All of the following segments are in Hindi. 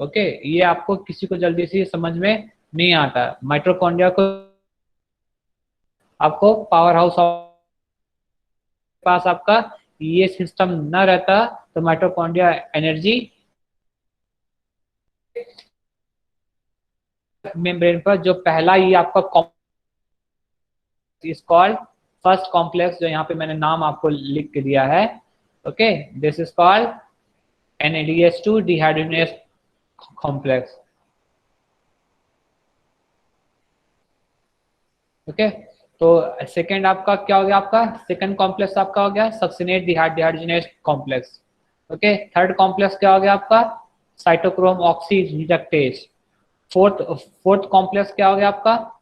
ओके, ये आपको किसी को जल्दी से समझ में नहीं आता। माइटोकॉन्ड्रिया को आपको पावर हाउस पास आपका ये सिस्टम न रहता तो माइटोकॉन्ड्रिया एनर्जी मेम्ब्रेन पर जो पहला ये आपका इज कॉल्ड फर्स्ट कॉम्प्लेक्स, जो यहाँ पे मैंने नाम आपको लिख के दिया है। Okay, this is called NADH2 dehydrogenase complex. Okay, तो सेकंड आपका क्या हो गया, आपका सेकंड कॉम्प्लेक्स आपका हो गया succinate dehydrogenase complex. Okay, third complex क्या हो गया आपका cytochrome oxy reductase. Fourth fourth complex क्या हो गया आपका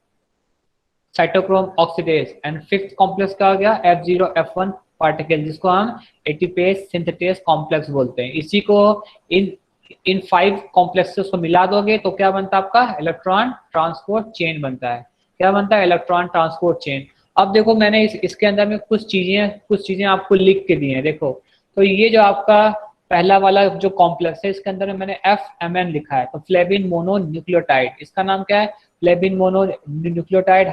cytochrome oxidase. And fifth complex क्या हो गया F0F1 पार्टिकल, जिसको हम एटीपेज सिंथेटेज कॉम्प्लेक्स बोलते हैं। इसी को इन इन 5 कॉम्प्लेक्सेस को मिला दोगे तो क्या बनता है आपका इलेक्ट्रॉन ट्रांसपोर्ट चेन बनता है। क्या बनता है इलेक्ट्रॉन ट्रांसपोर्ट चेन। अब देखो मैंने इसके अंदर में कुछ चीजें आपको लिख के दी हैं। देखो, तो ये जो आपका पहला वाला जो कॉम्प्लेक्स है इसके अंदर में मैंने FMN लिखा है, तो फ्लेविन मोनो न्यूक्लियोटाइड। इसका नाम क्या है फ्लेविन मोनो न्यूक्लियोटाइड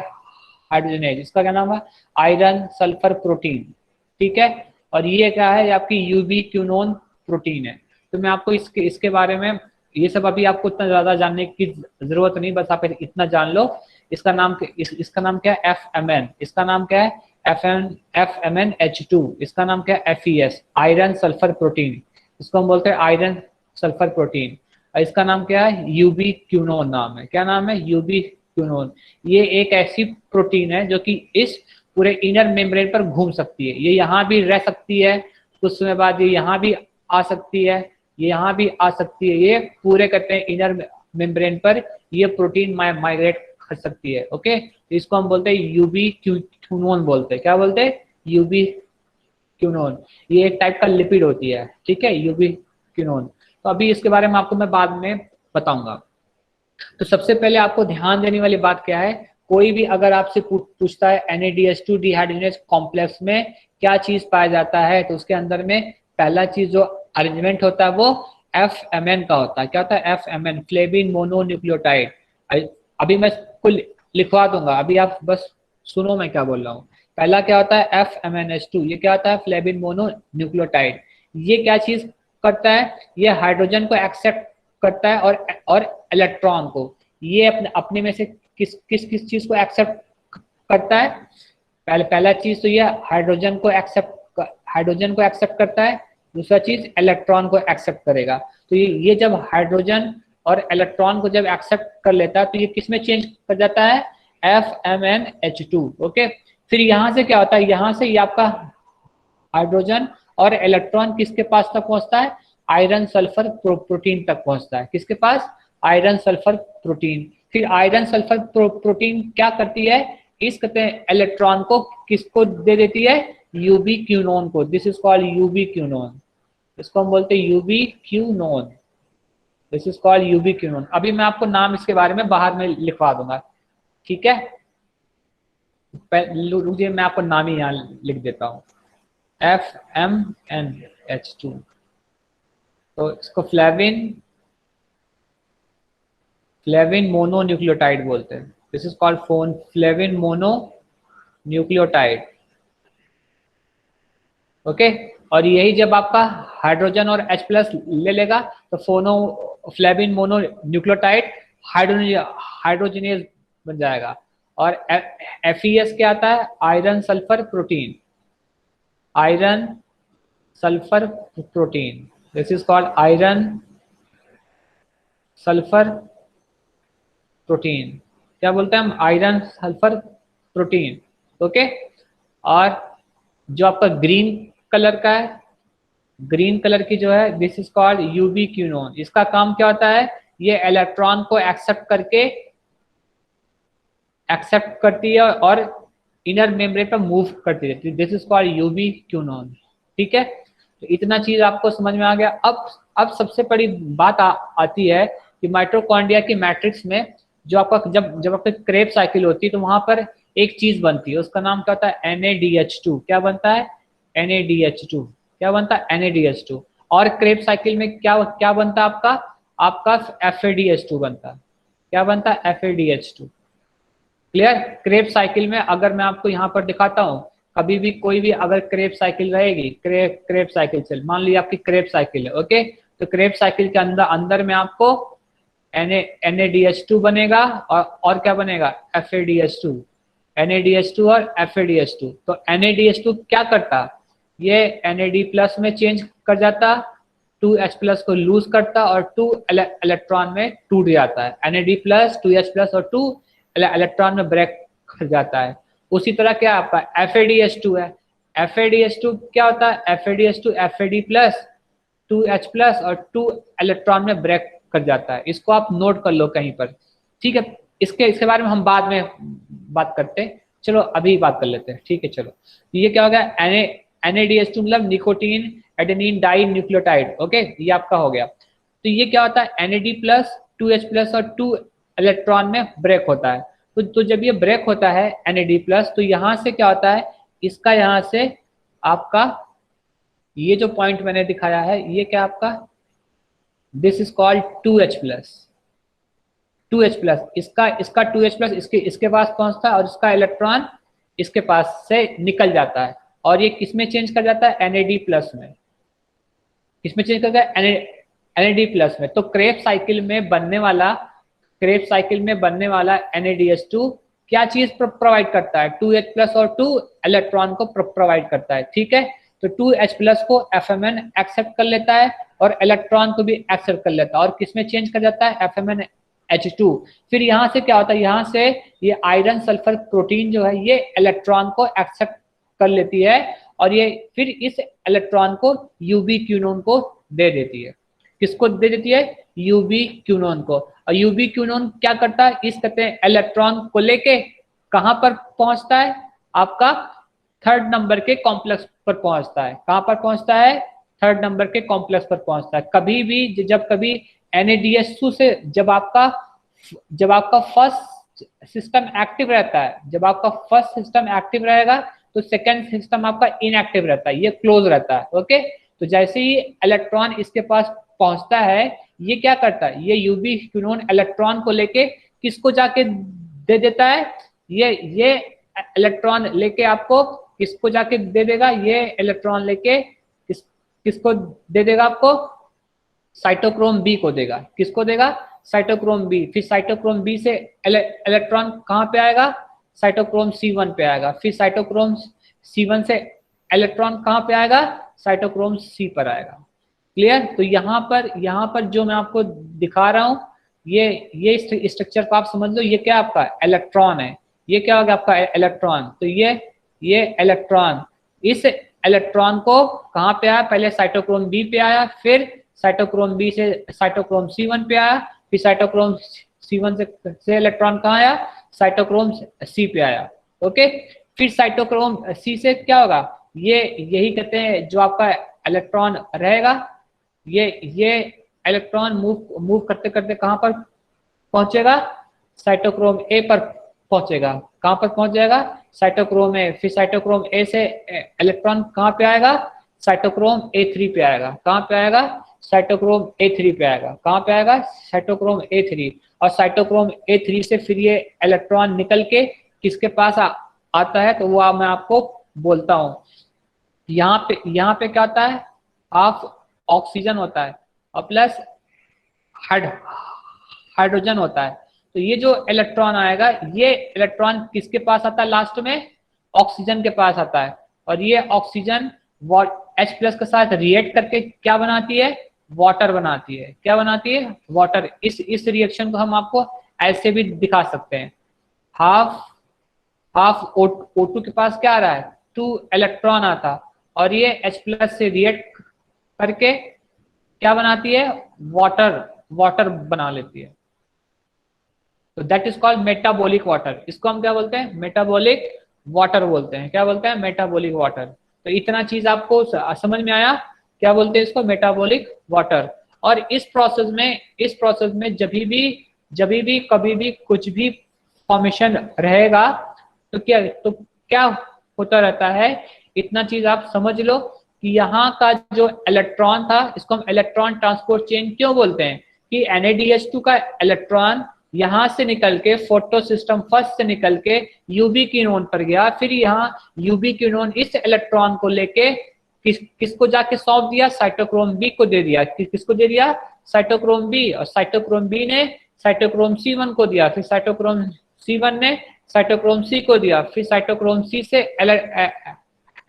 हाइड्रोजनेज। इसका क्या नाम है आयरन सल्फर प्रोटीन। ठीक है, और ये क्या है आपकी यूबी क्यूनोन प्रोटीन है। तो मैं आपको इसके बारे में ये सब अभी आपको इतना ज्यादा जानने की जरूरत नहीं, बस आप इतना जान लो। इसका नाम क्या है FMN। इसका नाम क्या है FMNH2। इसका नाम क्या है FES आयरन सल्फर प्रोटीन। इसको हम बोलते हैं आयरन सल्फर प्रोटीन। और इसका नाम क्या है यूबी क्यूनोन नाम है। क्या नाम है यूबी क्यूनोन। ये एक ऐसी प्रोटीन है जो कि इस पूरे इनर मेम्ब्रेन पर घूम सकती है। ये यहाँ भी रह सकती है, कुछ समय बाद ये यहाँ भी आ सकती है, ये यहाँ भी आ सकती है। ये पूरे कहते हैं इनर मेम्ब्रेन पर ये प्रोटीन माइग्रेट कर सकती है। ओके, इसको हम बोलते हैं यूबी क्यूनोन बोलते हैं। क्या बोलते हैं यूबी क्यूनोन। ये एक टाइप का लिपिड होती है। ठीक है, यूबी क्यूनोन। तो अभी इसके बारे में आपको मैं बाद में बताऊंगा। तो सबसे पहले आपको ध्यान देने वाली बात क्या है, कोई भी अगर आपसे पूछता है NADH2 डिहाइड्रोजनेज कॉम्प्लेक्स में क्या चीज पाया जाता है, तो उसके अंदर में पहला चीज जो अरेंजमेंट होता है वो FMN का होता है। क्या होता है FMN फ्लेविन मोनोन्यूक्लियोटाइड। अभी मैं इसको लिखवा दूंगा, अभी आप बस सुनो मैं क्या बोल रहा हूँ। पहला क्या होता है FMNH2, ये क्या होता है फ्लेविन मोनोन्यूक्लियोटाइड। ये क्या चीज करता है, ये हाइड्रोजन को एक्सेप्ट करता है और इलेक्ट्रॉन को। ये अपने में से किस किस किस चीज को एक्सेप्ट करता है, पहला चीज तो ये हाइड्रोजन को एक्सेप्ट करता है। दूसरा चीज इलेक्ट्रॉन को एक्सेप्ट करेगा। तो ये जब हाइड्रोजन और इलेक्ट्रॉन को जब एक्सेप्ट कर लेता है तो ये किस में चेंज कर जाता है FMNH2। ओके, फिर यहाँ से क्या होता है, यहाँ से ये आपका हाइड्रोजन और इलेक्ट्रॉन किसके पास तक पहुंचता है आयरन सल्फर प्रोटीन तक पहुंचता है। किसके पास आयरन सल्फर प्रोटीन। फिर आयरन सल्फर प्रोटीन क्या करती है, इस कहते हैं इलेक्ट्रॉन को किसको दे देती है यूबी क्यूनोन को। This is called ubiquinone. इसको हम बोलते हैं ubiquinone. This is called ubiquinone. अभी मैं आपको नाम इसके बारे में बाहर में लिखवा दूंगा। ठीक है, रुकिए मैं आपको नाम ही यहाँ लिख देता हूँ FMNH2। तो इसको फ्लेविन मोनोन्यूक्लियोटाइड बोलते हैं। This is called flavin mononucleotide. Okay, और यही जब आपका हाइड्रोजन और H+ ले लेगा तो फ्लेविन मोनोन्यूक्लियोटाइड हाइड्रोजनेज बन जाएगा। और FES क्या आता है iron sulphur protein. Iron sulphur protein, this is called iron sulphur protein. क्या बोलते हैं हम आयरन सल्फर प्रोटीन। ओके, और जो आपका ग्रीन कलर का है, ग्रीन कलर की जो है this is called ubiquinone. इसका काम क्या होता है, ये इलेक्ट्रॉन को एक्सेप्ट करती है और इनर मेम्ब्रेन पर मूव करती रहती है। This is called ubiquinone. ठीक है, तो इतना चीज आपको समझ में आ गया। अब सबसे बड़ी बात आती है कि माइटोकॉन्ड्रिया की मैट्रिक्स में जो आपका जब आपकी क्रेब साइकिल होती है तो वहां पर एक चीज बनती है, उसका नाम क्या होता है NADH2। क्या बनता है NADH2। क्या बनता है NADH2। और क्रेब साइकिल में क्या क्या बनता है आपका आपका FADH2 बनता है। क्या बनता है? FADH2। क्लियर? क्रेब साइकिल में अगर मैं आपको यहाँ पर दिखाता हूँ, कभी भी कोई भी अगर क्रेब साइकिल रहेगी, क्रेब साइकिल से मान लीजिए आपकी क्रेब साइकिल है, ओके, तो क्रेब साइकिल के अंदर अंदर में आपको NADH2 बनेगा और क्या बनेगा? FADH2। NADH2 और FADH2। तो NADH2 क्या करता? ये NAD प्लस में चेंज कर जाता, 2H प्लस को लूज करता और 2 इलेक्ट्रॉन में टूट जाता है। NAD प्लस 2H प्लस और 2 इलेक्ट्रॉन में ब्रेक कर जाता है। उसी तरह क्या आपका FADH2 है। FADH2 क्या होता है? FADH2 FAD plus 2H plus और 2 इलेक्ट्रॉन में ब्रेक कर जाता है। इसको आप नोट कर लो कहीं पर, ठीक है? इसके बारे में हम बाद में बात करते हैं, चलो अभी बात कर लेते हैं, ठीक है? चलो, ये क्या हो गया? NADH2 मतलब nicotine adenine dinucleotide, okay, ये आपका हो गया। तो ये क्या होता है? NAD प्लस 2H प्लस और 2 इलेक्ट्रॉन में ब्रेक होता है। तो जब ये ब्रेक होता है NAD प्लस, तो यहाँ से क्या होता है? इसका यहाँ से आपका ये जो पॉइंट मैंने दिखाया है, ये क्या आपका? This is called 2H plus. 2H plus इसका 2H प्लस इसके पास पहुंचता है और इसका इलेक्ट्रॉन इसके पास से निकल जाता है और ये किसमें चेंज कर जाता है? NAD प्लस में। किसमें चेंज कर जाता है? NAD प्लस में। तो क्रेब साइकिल में बनने वाला NADH2 क्या चीज प्रोवाइड करता है? 2H प्लस और 2 इलेक्ट्रॉन को प्रोवाइड करता है, ठीक है? तो 2H प्लस को FMN एक्सेप्ट कर लेता है और इलेक्ट्रॉन को भी एक्सेप्ट कर लेता है और किसमें चेंज कर जाता है? FMNH2। फिर यहाँ से क्या होता है? यहाँ से ये आयरन सल्फर प्रोटीन जो है ये इलेक्ट्रॉन को एक्सेप्ट कर लेती है और ये फिर इस इलेक्ट्रॉन को यूबी क्यूनोन को दे देती है। किसको दे देती है? यूबी क्यूनोन को। और यूबी क्यूनोन क्या करता है? इस कहते हैं इलेक्ट्रॉन को लेके कहां पर पहुंचता है? आपका 3rd नंबर के कॉम्प्लेक्स पर पहुंचता है। कहां पर पहुंचता है? 3rd नंबर के कॉम्प्लेक्स पर पहुंचता है। कभी भी जब कभी NADH2 से जब आपका फर्स्ट सिस्टम एक्टिव रहता है, जब आपका फर्स्ट सिस्टम एक्टिव रहेगा तो सेकंड सिस्टम आपका इनएक्टिव रहता है, ये क्लोज रहता है, ओके? तो जैसे ही इलेक्ट्रॉन इसके पास पहुंचता है, ये क्या करता है? ये यूबी क्यूनोन इलेक्ट्रॉन को लेके किसको जाके दे देता है? ये इलेक्ट्रॉन लेके आपको किसको जाके दे देगा? ये इलेक्ट्रॉन लेके किसको दे देगा? आपको साइटोक्रोम बी को देगा। किसको देगा? Cytochrome B. फिर साइटोक्रोम बी से इलेक्ट्रॉन कहाँ पे आएगा? साइटोक्रोम C1 पे आएगा। फिर साइटोक्रोम C1 से इलेक्ट्रॉन कहाँ पे आएगा? साइटोक्रोम C पर आएगा। क्लियर? तो यहाँ पर जो मैं आपको दिखा रहा हूँ, ये स्ट्रक्चर को आप समझ लो। ये क्या आपका इलेक्ट्रॉन है, ये क्या होगा आपका इलेक्ट्रॉन। तो ये इलेक्ट्रॉन, इस इलेक्ट्रॉन को कहाँ पे आया? पहले साइटोक्रोम बी पे आया, फिर साइटोक्रोम बी से साइटोक्रोम C1 पे आया, फिर साइटोक्रोम C1 से इलेक्ट्रॉन कहाँ आया? साइटोक्रोम C पे आया, ओके? फिर साइटोक्रोम C से क्या होगा? यही कहते हैं जो आपका इलेक्ट्रॉन रहेगा, ये इलेक्ट्रॉन मूव करते करते कहाँ पर पहुंचेगा? साइटोक्रोम A पर पहुंचेगा। कहाँ पर पहुंच जाएगा? Cytochrome A। फिर साइटोक्रोम A से इलेक्ट्रॉन कहाँ पे आएगा? साइटोक्रोम A3 पे आएगा। कहाँ पे आएगा? साइटोक्रोम A3 पे आएगा। कहाँ पे आएगा? Cytochrome A3। और साइटोक्रोम A3 से फिर ये इलेक्ट्रॉन निकल के किसके पास आता है? तो वो मैं आपको बोलता हूँ। यहाँ पे क्या होता है? हाफ ऑक्सीजन होता है और प्लस हाइड्रोजन होता है। तो ये जो इलेक्ट्रॉन आएगा, ये इलेक्ट्रॉन किसके पास आता है? लास्ट में ऑक्सीजन के पास आता है और ये ऑक्सीजन H प्लस के साथ रिएक्ट करके क्या बनाती है? वाटर बनाती है। क्या बनाती है? वाटर। इस रिएक्शन को हम आपको ऐसे भी दिखा सकते हैं। हाफ O2 के पास क्या आ रहा है? 2 इलेक्ट्रॉन आता और ये H प्लस से रिएक्ट करके क्या बनाती है? वाटर बना लेती है। तो that is called metabolic water. इसको हम क्या बोलते हैं? मेटाबॉलिक वाटर बोलते हैं। क्या बोलते हैं? Metabolic water. तो इतना चीज आपको समझ में आया? क्या बोलते हैं इसको? Metabolic water. और इस प्रोसेस में जब भी कभी भी कुछ भी फॉर्मेशन रहेगा तो क्या होता रहता है? इतना चीज आप समझ लो कि यहाँ का जो इलेक्ट्रॉन था, इसको हम इलेक्ट्रॉन ट्रांसपोर्ट चेन क्यों बोलते हैं? कि NADH2 का इलेक्ट्रॉन यहां से निकल के फोटो सिस्टम फर्स्ट से निकल के यूबी क्विनोन पर गया, फिर यहाँ यूबी क्विनोन इस इलेक्ट्रॉन को लेके किसको जाके सौंप दिया, साइटोक्रोम बी को दे दिया। किसको दे दिया, साइटोक्रोम बी, और साइटोक्रोम बी ने साइटोक्रोम C1 को दिया, फिर साइटोक्रोम C1 ने साइटोक्रोम सी को दिया, फिर साइटोक्रोम सी से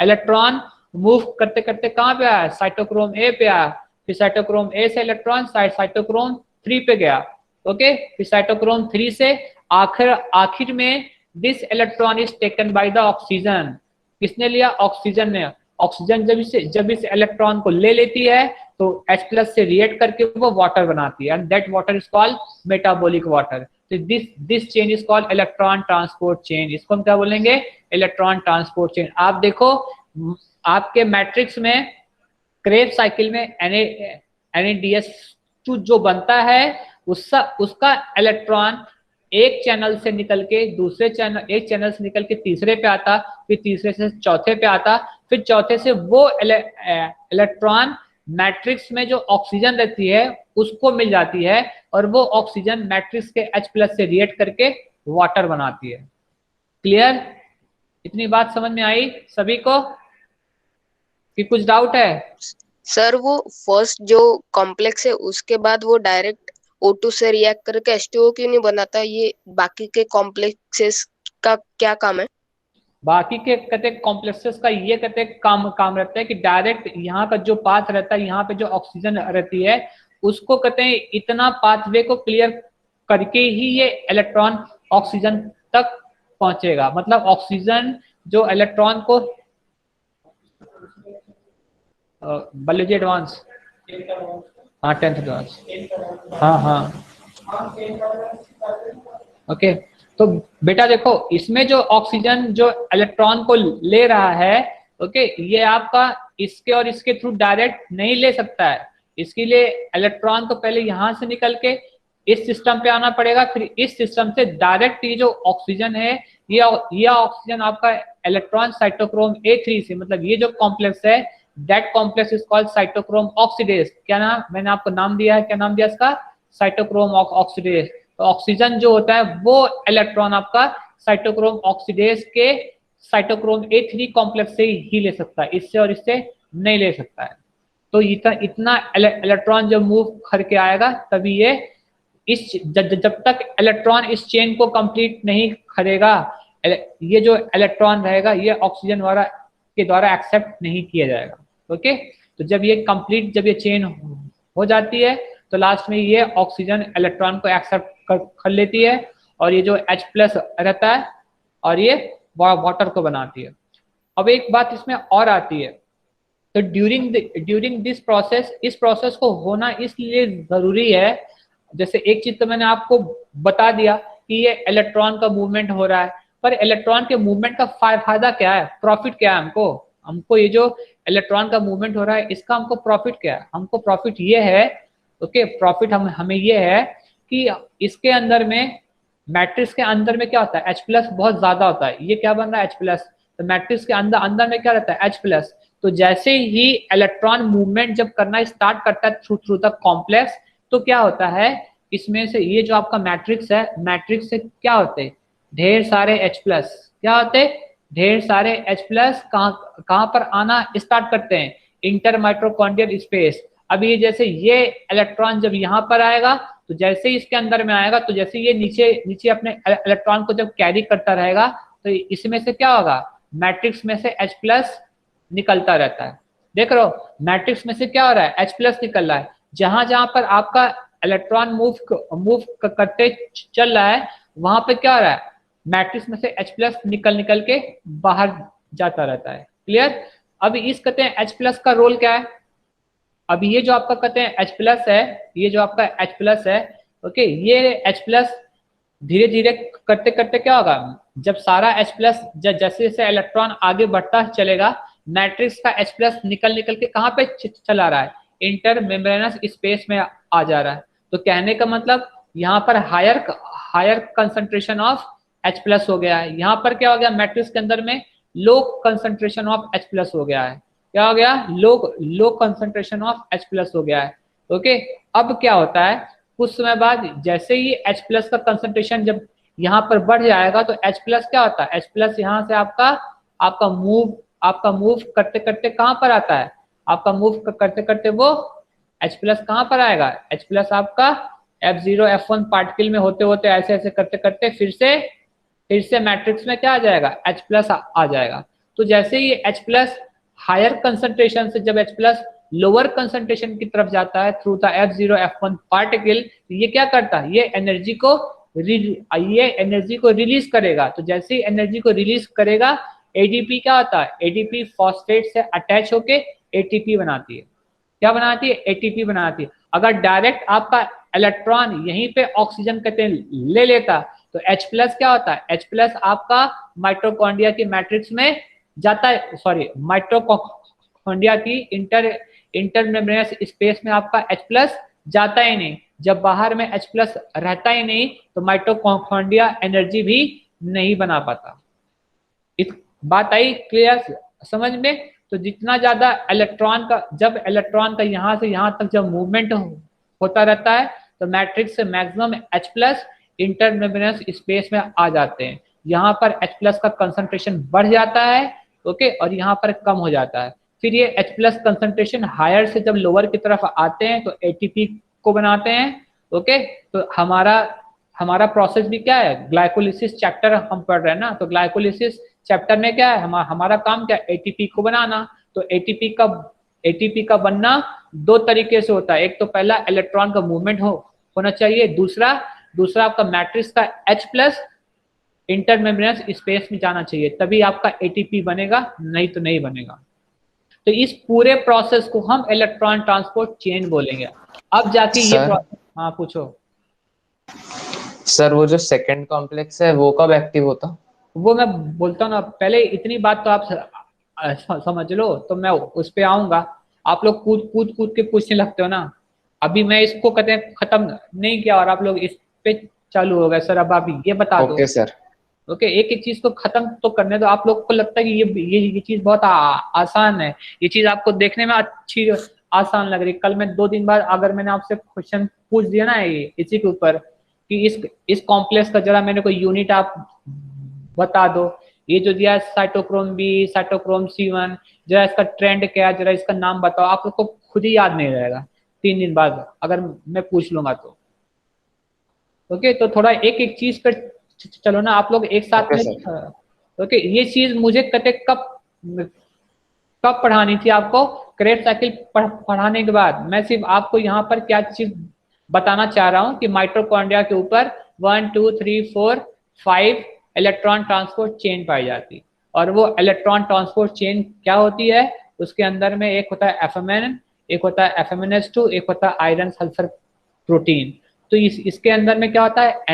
इलेक्ट्रॉन मूव करते करते कहाँ पे आया, साइटोक्रोम ए पे आया, फिर साइटोक्रोम ए से इलेक्ट्रॉन साइटोक्रोम 3 पे गया। ओके, फिर साइटोक्रोम 3 से आखिर में this electron is taken by the oxygen. किसने लिया, ऑक्सीजन ने। ऑक्सीजन जब इस इलेक्ट्रॉन को ले लेती है तो H+ से रिएक्ट करके वो वाटर बनाती है, and that water is called metabolic water. तो this chain is called electron transport chain. इसको हम क्या बोलेंगे, इलेक्ट्रॉन ट्रांसपोर्ट चेन। आप देखो आपके मैट्रिक्स में क्रेब साइकिल में NADH2 जो बनता है उसका इलेक्ट्रॉन एक चैनल से निकल के दूसरे चैनल, एक चैनल से निकल के तीसरे पे आता, फिर तीसरे से चौथे पे आता, फिर चौथे से वो इलेक्ट्रॉन मैट्रिक्स में जो ऑक्सीजन रहती है उसको मिल जाती है, और वो ऑक्सीजन मैट्रिक्स के H+ से रिएक्ट करके वाटर बनाती है। क्लियर, इतनी बात समझ में आई सभी को कि कुछ डाउट है? सर वो फर्स्ट जो कॉम्प्लेक्स है उसके बाद वो डायरेक्ट O2 से रिएक्ट करके H2O क्यों नहीं बनाता, ये बाकी के कॉम्प्लेक्सेस का क्या काम है? बाकी के कहते कॉम्प्लेक्सेस का ये कहते काम रहता है कि डायरेक्ट यहाँ का जो पाथ रहता है, यहाँ पे जो ऑक्सीजन रहती है उसको कहते हैं इतना पाथवे को क्लियर करके ही ये इलेक्ट्रॉन ऑक्सीजन तक पहुंचेगा। मतलब ऑक्सीजन जो इलेक्ट्रॉन को बायोलॉजी एडवांस, हाँ 10th एडवांस, हाँ ओके। तो बेटा देखो इसमें जो ऑक्सीजन जो इलेक्ट्रॉन को ले रहा है, ओके, ये आपका इसके और इसके थ्रू डायरेक्ट नहीं ले सकता है। इसके लिए इलेक्ट्रॉन को पहले यहां से निकल के इस सिस्टम पे आना पड़ेगा, फिर इस सिस्टम से डायरेक्ट ये जो ऑक्सीजन है ये ऑक्सीजन आपका इलेक्ट्रॉन साइटोक्रोम A3 से, मतलब ये जो कॉम्प्लेक्स है that complex is called cytochrome oxidase. क्या नाम, मैंने आपको नाम दिया है, क्या नाम दिया इसका, साइटोक्रोम ऑक्सीडेज। तो ऑक्सीजन जो होता है वो इलेक्ट्रॉन आपका साइटोक्रोम ऑक्सीडेज के साइटोक्रोम A3 कॉम्प्लेक्स से ही ले सकता है, इससे और इससे नहीं ले सकता है। तो इतना इलेक्ट्रॉन जब मूव करके आएगा तभी ये इस जब तक इलेक्ट्रॉन इस चेन को कंप्लीट नहीं करेगा, ये जो इलेक्ट्रॉन रहेगा ये ऑक्सीजन के द्वारा एक्सेप्ट नहीं किया जाएगा। ओके, तो जब ये कंप्लीट, जब ये चेन हो जाती है तो लास्ट में ये ऑक्सीजन इलेक्ट्रॉन को एक्सेप्ट कर लेती है, और ये जो H+ रहता है और ये वाटर को बनाती है। अब एक बात इसमें और आती है, तो ड्यूरिंग दिस प्रोसेस, इस प्रोसेस को होना इसलिए जरूरी है, जैसे एक चीज तो मैंने आपको बता दिया कि ये इलेक्ट्रॉन का मूवमेंट हो रहा है, पर इलेक्ट्रॉन के मूवमेंट का फायदा क्या है, प्रॉफिट क्या है हमको ये जो इलेक्ट्रॉन का मूवमेंट हो रहा है इसका हमको प्रॉफिट क्या है, हमको प्रॉफिट ये है, ओके, प्रॉफिट हमें ये है कि इसके अंदर में, मैट्रिक्स के अंदर में क्या होता है, H+ बहुत ज्यादा होता है। ये क्या बन रहा है, H+, तो मैट्रिक्स के अंदर में क्या रहता है, H+। तो जैसे ही इलेक्ट्रॉन मूवमेंट जब करना स्टार्ट करता है थ्रू द कॉम्प्लेक्स, तो क्या होता है इसमें से, ये जो आपका मैट्रिक्स है, मैट्रिक्स से क्या होते हैं, ढेर सारे H+, क्या होते हैं, ढेर सारे H+ कहाँ पर आना स्टार्ट करते हैं, इंटर माइटोकॉन्ड्रियल स्पेस। अभी ये जैसे ये इलेक्ट्रॉन जब यहाँ पर आएगा, तो जैसे ही इसके अंदर में आएगा, तो जैसे ये नीचे अपने इलेक्ट्रॉन को जब कैरी करता रहेगा, तो इसमें से क्या होगा, मैट्रिक्स में से H+ निकलता रहता है। देख रहे हो मैट्रिक्स में से क्या हो रहा है, H+ निकल रहा है। जहां जहां पर आपका इलेक्ट्रॉन मूव करते चल रहा है, वहां पे क्या हो रहा है, मैट्रिक्स में से H+ निकल के बाहर जाता रहता है। क्लियर। अब इस कहते हैं H+ का रोल क्या है, अभी ये जो आपका कहते हैं H+ है, ये जो आपका H+ है, ओके, ये H+ धीरे धीरे करते करते क्या होगा, जब सारा H+ जैसे जैसे इलेक्ट्रॉन आगे बढ़ता चलेगा, मैट्रिक्स का H+ निकल के कहाँ पे चला रहा है, इंटर मेम्ब्रेनस स्पेस में आ जा रहा है। तो कहने का मतलब यहाँ पर हायर कंसंट्रेशन ऑफ H+ हो गया है, यहाँ पर क्या हो गया, मैट्रिक्स के अंदर में लो कंसंट्रेशन ऑफ H+ हो गया है। क्या हो गया, लो कंसंट्रेशन ऑफ H+ हो गया है। ओके, अब क्या होता है, कुछ समय बाद जैसे ही H प्लस का कंसंट्रेशन जब यहाँ पर बढ़ जाएगा तो H प्लस क्या होता है, H प्लस यहाँ से आपका आपका मूव करते करते कहाँ पर आता है, आपका मूव करते करते वो H प्लस कहाँ पर आएगा, H प्लस आपका F0 F1 पार्टिकल में होते होते ऐसे ऐसे करते करते फिर से मैट्रिक्स में क्या आ जाएगा, H प्लस आ जाएगा। तो जैसे ही H प्लस हायर कंसंट्रेशन से जब H प्लस लोअर कंसंट्रेशन की तरफ जाता है through the F0 F1 particle, ये क्या करता है, ये एनर्जी को रिलीज करेगा। तो जैसे ही एनर्जी को रिलीज करेगा एडीपी क्या होता है, एडीपी फॉस्फेट से अटैच होके एटीपी बनाती है। क्या बनाती है, एटीपी बनाती है। अगर डायरेक्ट आपका इलेक्ट्रॉन यहीं पे ऑक्सीजन कहते ले लेता तो H प्लस क्या होता है, H प्लस आपका माइटोकॉन्ड्रिया की मैट्रिक्स में जाता है, सॉरी माइटोकॉन्ड्रिया की इंटरमेम्ब्रेनस स्पेस में आपका H प्लस जाता ही नहीं। जब बाहर में H प्लस रहता ही नहीं तो माइटोकॉन्ड्रिया एनर्जी भी नहीं बना पाता। इस बात आई क्लियर समझ में। तो जितना ज्यादा जब इलेक्ट्रॉन का यहाँ से यहाँ तक जब मूवमेंट होता रहता है तो मैट्रिक्स से maximum H plus intermembranous space में आ जाते हैं। यहाँ पर H प्लस का कंसंट्रेशन बढ़ जाता है, ओके, और यहाँ पर कम हो जाता है। फिर ये H प्लस कंसंट्रेशन हायर से जब लोअर की तरफ आते हैं तो एटीपी को बनाते हैं, ओके। तो हमारा प्रोसेस भी क्या है, ग्लाइकोलिसिस चैप्टर हम पढ़ रहे हैं ना, तो ग्लाइकोलिसिस चैप्टर में क्या है, हमारा काम क्या है, एटीपी को बनाना। तो एटीपी का बनना दो तरीके से होता है। एक तो पहला इलेक्ट्रॉन का मूवमेंट होना चाहिए, दूसरा आपका मैट्रिक्स का H प्लस इंटरमेम्ब्रेनस स्पेस में जाना चाहिए, तभी आपका एटीपी बनेगा, नहीं तो नहीं बनेगा। तो इस पूरे प्रोसेस को हम इलेक्ट्रॉन ट्रांसपोर्ट चेन बोलेंगे। अब जाके ये प्रोसेस, हाँ पूछो। सर वो जो सेकंड कॉम्प्लेक्स है वो कब एक्टिव होता? वो मैं बोलता हूँ ना, पहले इतनी बात तो आप समझ लो तो मैं उस पे आऊंगा। आप लोग कूद के पूछने लगते हो ना। अभी मैं इसको कहते खत्म नहीं किया और आप लोग इस पे चालू हो गए। सर अब आप ये बता दो। Okay sir. ओके, एक एक चीज को खत्म तो करने दो। आप लोग को लगता है कि ये चीज बहुत आसान है, ये चीज आपको देखने में अच्छी आसान लग रही। कल मैं 2 दिन बाद अगर मैंने आपसे क्वेश्चन पूछ दिया ना इसी के ऊपर कि इस कॉम्प्लेक्स का जरा मेरे को यूनिट आप बता दो, ये जो दिया है साइटोक्रोम बी, साइटोक्रोम C1, जरा इसका ट्रेंड क्या है, जरा इसका नाम बताओ। आप लोग को खुद ही याद नहीं रहेगा 3 दिन बाद अगर मैं पूछ लूंगा तो। ओके, तो थोड़ा एक एक चीज पर चलो ना आप लोग एक साथ में। ओके, ये चीज मुझे कहते कब पढ़ानी थी आपको, क्रेब साइकिल पढ़ाने के बाद। मैं सिर्फ आपको यहाँ पर क्या चीज बताना चाह रहा हूँ कि माइटोकॉन्ड्रिया के ऊपर 1 2 3 4 5 इलेक्ट्रॉन ट्रांसपोर्ट चेन पाई जाती। और वो इलेक्ट्रॉन ट्रांसपोर्ट चेन क्या होती है, उसके अंदर में एक होता है FMN, एक होता है FMNS2, एक होता है आयरन सल्फर प्रोटीन। तो इसके अंदर में क्या होता है,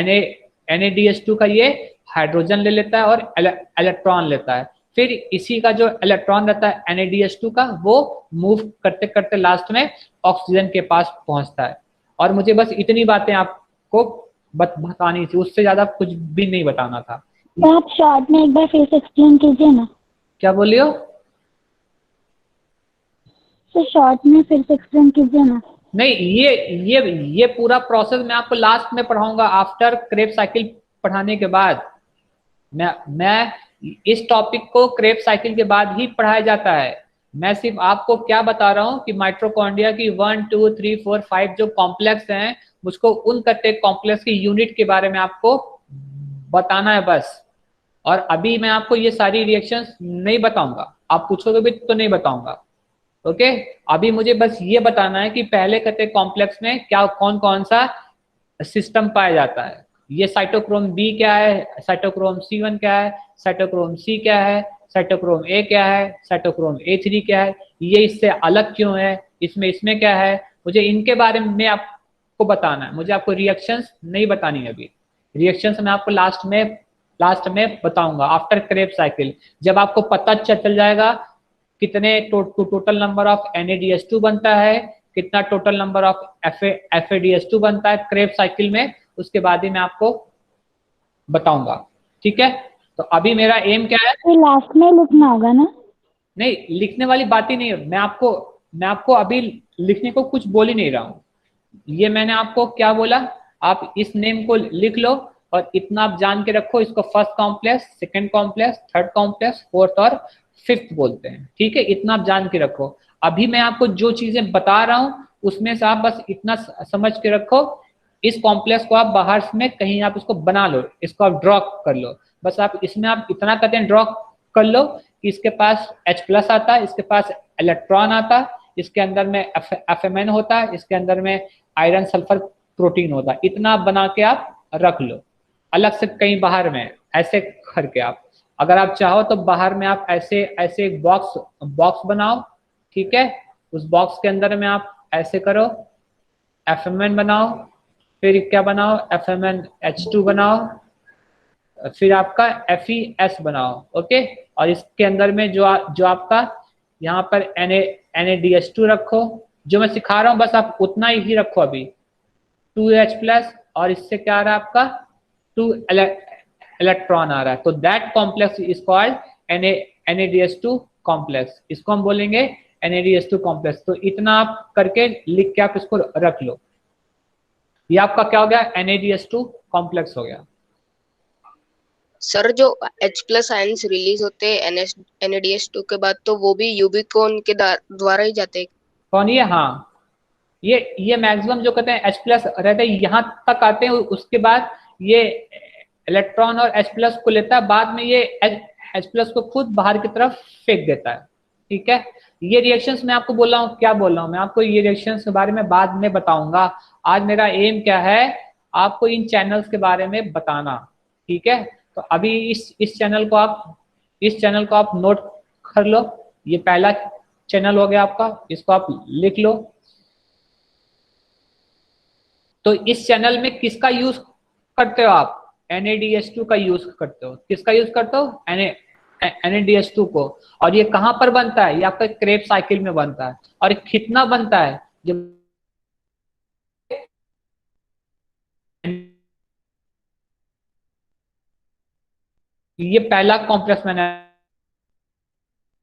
NADH2 का ये हाइड्रोजन ले लेता है और इलेक्ट्रॉन लेता है। फिर इसी का जो इलेक्ट्रॉन रहता है NADH2 का, वो मूव करते करते लास्ट में ऑक्सीजन के पास पहुंचता है। और मुझे बस इतनी बातें आपको बतानी थी, उससे ज्यादा कुछ भी नहीं बताना था। तो आप शॉर्ट में एक बार फिर से एक्सप्लेन कीजिए ना। क्या बोलियो? तो शॉर्ट में फिर से एक्सप्लेन कीजिए ना। नहीं, ये पूरा प्रोसेस मैं आपको लास्ट में पढ़ाऊंगा, आफ्टर क्रेब साइकिल पढ़ाने के बाद। मैं इस टॉपिक को क्रेब साइकिल के बाद ही पढ़ाया जाता है। मैं सिर्फ आपको क्या बता रहा हूँ कि माइटोकॉन्ड्रिया की 1 2 3 4 5 जो कॉम्प्लेक्स हैं, मुझको उन कटे कॉम्प्लेक्स की यूनिट के बारे में आपको बताना है बस। और अभी मैं आपको ये सारी रिएक्शंस नहीं बताऊंगा, आप पूछोगे भी तो नहीं बताऊंगा। ओके, अभी मुझे बस ये बताना है कि पहले कटे कॉम्प्लेक्स में क्या कौन कौन सा सिस्टम पाया जाता है। ये साइटोक्रोम बी क्या है, साइटोक्रोम C1 क्या है, साइटोक्रोम C क्या है, साइटोक्रोम A क्या है, साइटोक्रोम A3 क्या है, ये इससे अलग क्यों है, इसमें क्या है, मुझे इनके बारे में आपको बताना है। मुझे आपको रिएक्शंस नहीं बतानी है अभी। रिएक्शंस मैं आपको लास्ट में बताऊंगा आफ्टर क्रेब साइकिल, जब आपको पता चल जाएगा कितने टोटल नंबर ऑफ NADH2 बनता है, कितना टोटल नंबर ऑफ FADH2 बनता है क्रेब साइकिल में, उसके बाद ही मैं आपको बताऊंगा। ठीक है, तो अभी मेरा एम क्या है, तो लास्ट में लिखना होगा ना? नहीं, लिखने वाली बात ही नहीं है। मैं आपको अभी लिखने को कुछ बोल ही नहीं रहा हूँ। ये मैंने आपको क्या बोला, आप इस नेम को लिख लो और इतना आप जान के रखो, इसको first complex, second complex, third complex, fourth और फिफ्थ बोलते हैं, ठीक है, इतना आप जान के रखो। अभी मैं आपको जो चीजें बता रहा हूँ उसमें से आप बस इतना समझ के रखो, इस कॉम्प्लेक्स को आप बाहर में कहीं आप इसको बना लो, इसको आप ड्रॉ कर लो, बस आप इसमें आप इतना करते हैं ड्रॉ कर लो कि इसके पास H+ आता है, इसके पास इलेक्ट्रॉन आता है, इसके अंदर में FMN होता है, इसके अंदर में आयरन सल्फर प्रोटीन होता है, इतना बना के आप रख लो अलग से कहीं बाहर में, ऐसे करके आप अगर आप चाहो तो बाहर में आप ऐसे ऐसे एक बॉक्स बनाओ, ठीक है, उस बॉक्स के अंदर में आप ऐसे करो, FMN बनाओ, फिर क्या बनाओ, FMNH2 बनाओ, फिर आपका FeS बनाओ, ओके, और इसके अंदर में जो आपका यहाँ पर NaDH2 रखो, जो मैं सिखा रहा हूँ बस आप उतना ही रखो अभी, 2H+ और इससे क्या आ रहा है आपका 2 इलेक्ट्रॉन आ रहा है, तो that complex is called NaDH2 complex, इसको हम बोलेंगे NaDH2 कॉम्प्लेक्स। तो इतना आप करके लिख के आप इसको रख लो, ये आपका क्या हो गया, NaDH2 कॉम्प्लेक्स हो गया। सर जो H+ आयंस रिलीज होते हैं NaDH2 के बाद, तो वो भी यूबिक्विन के द्वारा ही जाते हैं? कौन ये, हाँ, ये मैक्सिमम जो कहते हैं H+ रहते हैं यहाँ तक आते हैं, उसके बाद ये इलेक्ट्रॉन और H+ को लेता है, बाद में ये H+ को खुद बाहर की तरफ फेंक देता है, ठीक है। ये रिएक्शंस मैं आपको बोल रहा हूँ, क्या बोल रहा हूँ मैं आपको, ये रिएक्शंस के बारे में बाद में बताऊंगा, आज मेरा एम क्या है, आपको इन चैनल्स के बारे में बताना, ठीक है। तो अभी इस चैनल को आप नोट कर लो, ये पहला चैनल हो गया आपका, इसको आप लिख लो। तो इस चैनल में किसका यूज करते हो आप, NaDH2 का यूज करते हो, किसका यूज करते हो, NaDH2 को, और ये कहां पर बनता है, ये आपका क्रेब्स साइकिल में बनता है, और कितना बनता है, जब ये पहला कॉम्प्लेक्स मैंने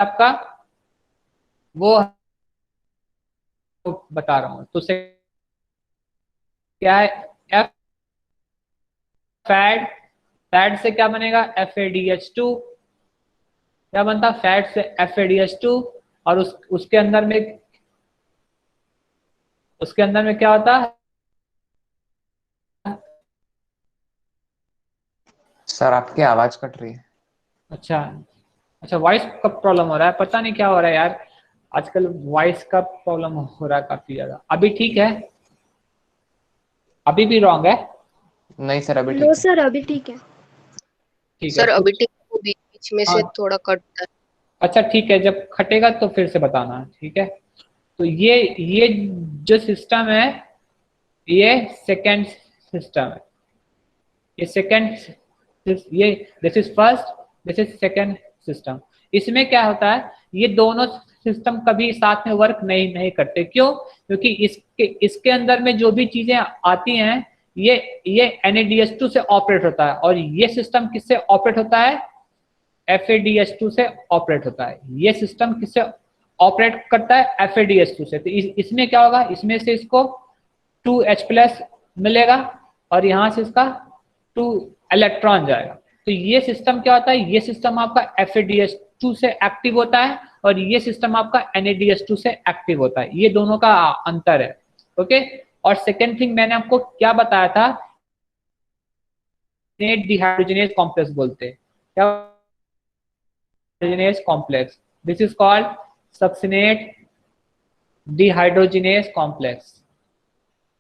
आपका वो बता रहा हूं, तो क्या है, F फैड, फैड से क्या बनेगा, FADH2, क्या बनता, फैट से FADH2, और उसके अंदर में क्या होता है, सर आपकी आवाज कट रही है। अच्छा अच्छा, वॉइस का प्रॉब्लम हो रहा है, पता नहीं क्या हो रहा है यार, आजकल वॉइस का प्रॉब्लम हो रहा है काफी ज्यादा। अभी ठीक है, अभी भी रॉन्ग है, नहीं सर अभी नो ठीक है। सर अभी ठीक है। ठीक है सर अभी कुछ, ठीक, बीच बीच में से हाँ, थोड़ा कटता है। अच्छा ठीक है, जब खटेगा तो फिर से बताना, ठीक है। तो ये जो सिस्टम है, ये सेकेंड सिस्टम है, ये सेकेंड, ये this is first, this is second system. इसमें क्या होता है, ये दोनों सिस्टम कभी साथ में वर्क नहीं करते, क्यों, क्योंकि इसके अंदर में जो भी चीजें आती हैं ये NaDH2 से ऑपरेट होता है, और ये सिस्टम किससे ऑपरेट होता है, FADH2 से ऑपरेट होता है। ये सिस्टम किससे ऑपरेट करता है, FADH2 से। तो इसमें क्या होगा, इसमें से इसको 2H+ मिलेगा और यहाँ से इसका 2 इलेक्ट्रॉन जाएगा। तो ये सिस्टम क्या होता है, ये सिस्टम आपका FADH2 से एक्टिव होता है और ये सिस्टम आपका NaDH2 से एक्टिव होता है, ये दोनों का अंतर है, ओके। और सेकेंड थिंग मैंने आपको क्या बताया था, डिहाइड्रोजनेज कॉम्प्लेक्स बोलते हैं, क्या, dehydrogenase complex, this is called succinate dehydrogenase complex,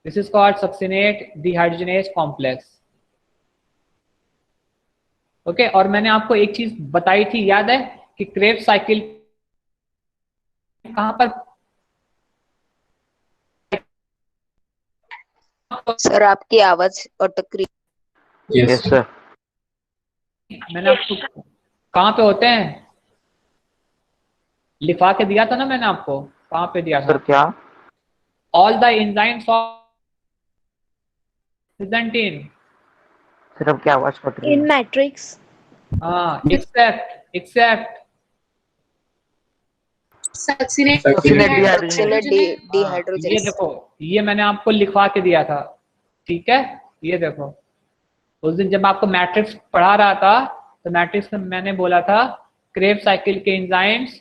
this is called succinate dehydrogenase complex, okay. और मैंने आपको एक चीज बताई थी, याद है, कि क्रेब्स साइकिल कहां पर, सर आपकी आवाज अटक रही। Yes sir. मैंने आपको कहां पे होते हैं, लिखवा के दिया था ना मैंने आपको, कहां पे दिया सर था, क्या? All the enzymes of present in, sir अब क्या आवाज कट रही इन है? मैट्रिक्स। हाँ, एक्सेप्ट, सक्सीनेट सक्सीनेट सक्सीनेट हाँ, ये डिहाइड्रोजनेस। देखो, ये मैंने आपको लिखवा के दिया था, ठीक है। ये देखो, उस दिन जब आपको मैट्रिक्स पढ़ा रहा था तो मैट्रिक्स में मैंने बोला था क्रेब्स साइकिल के enzymes,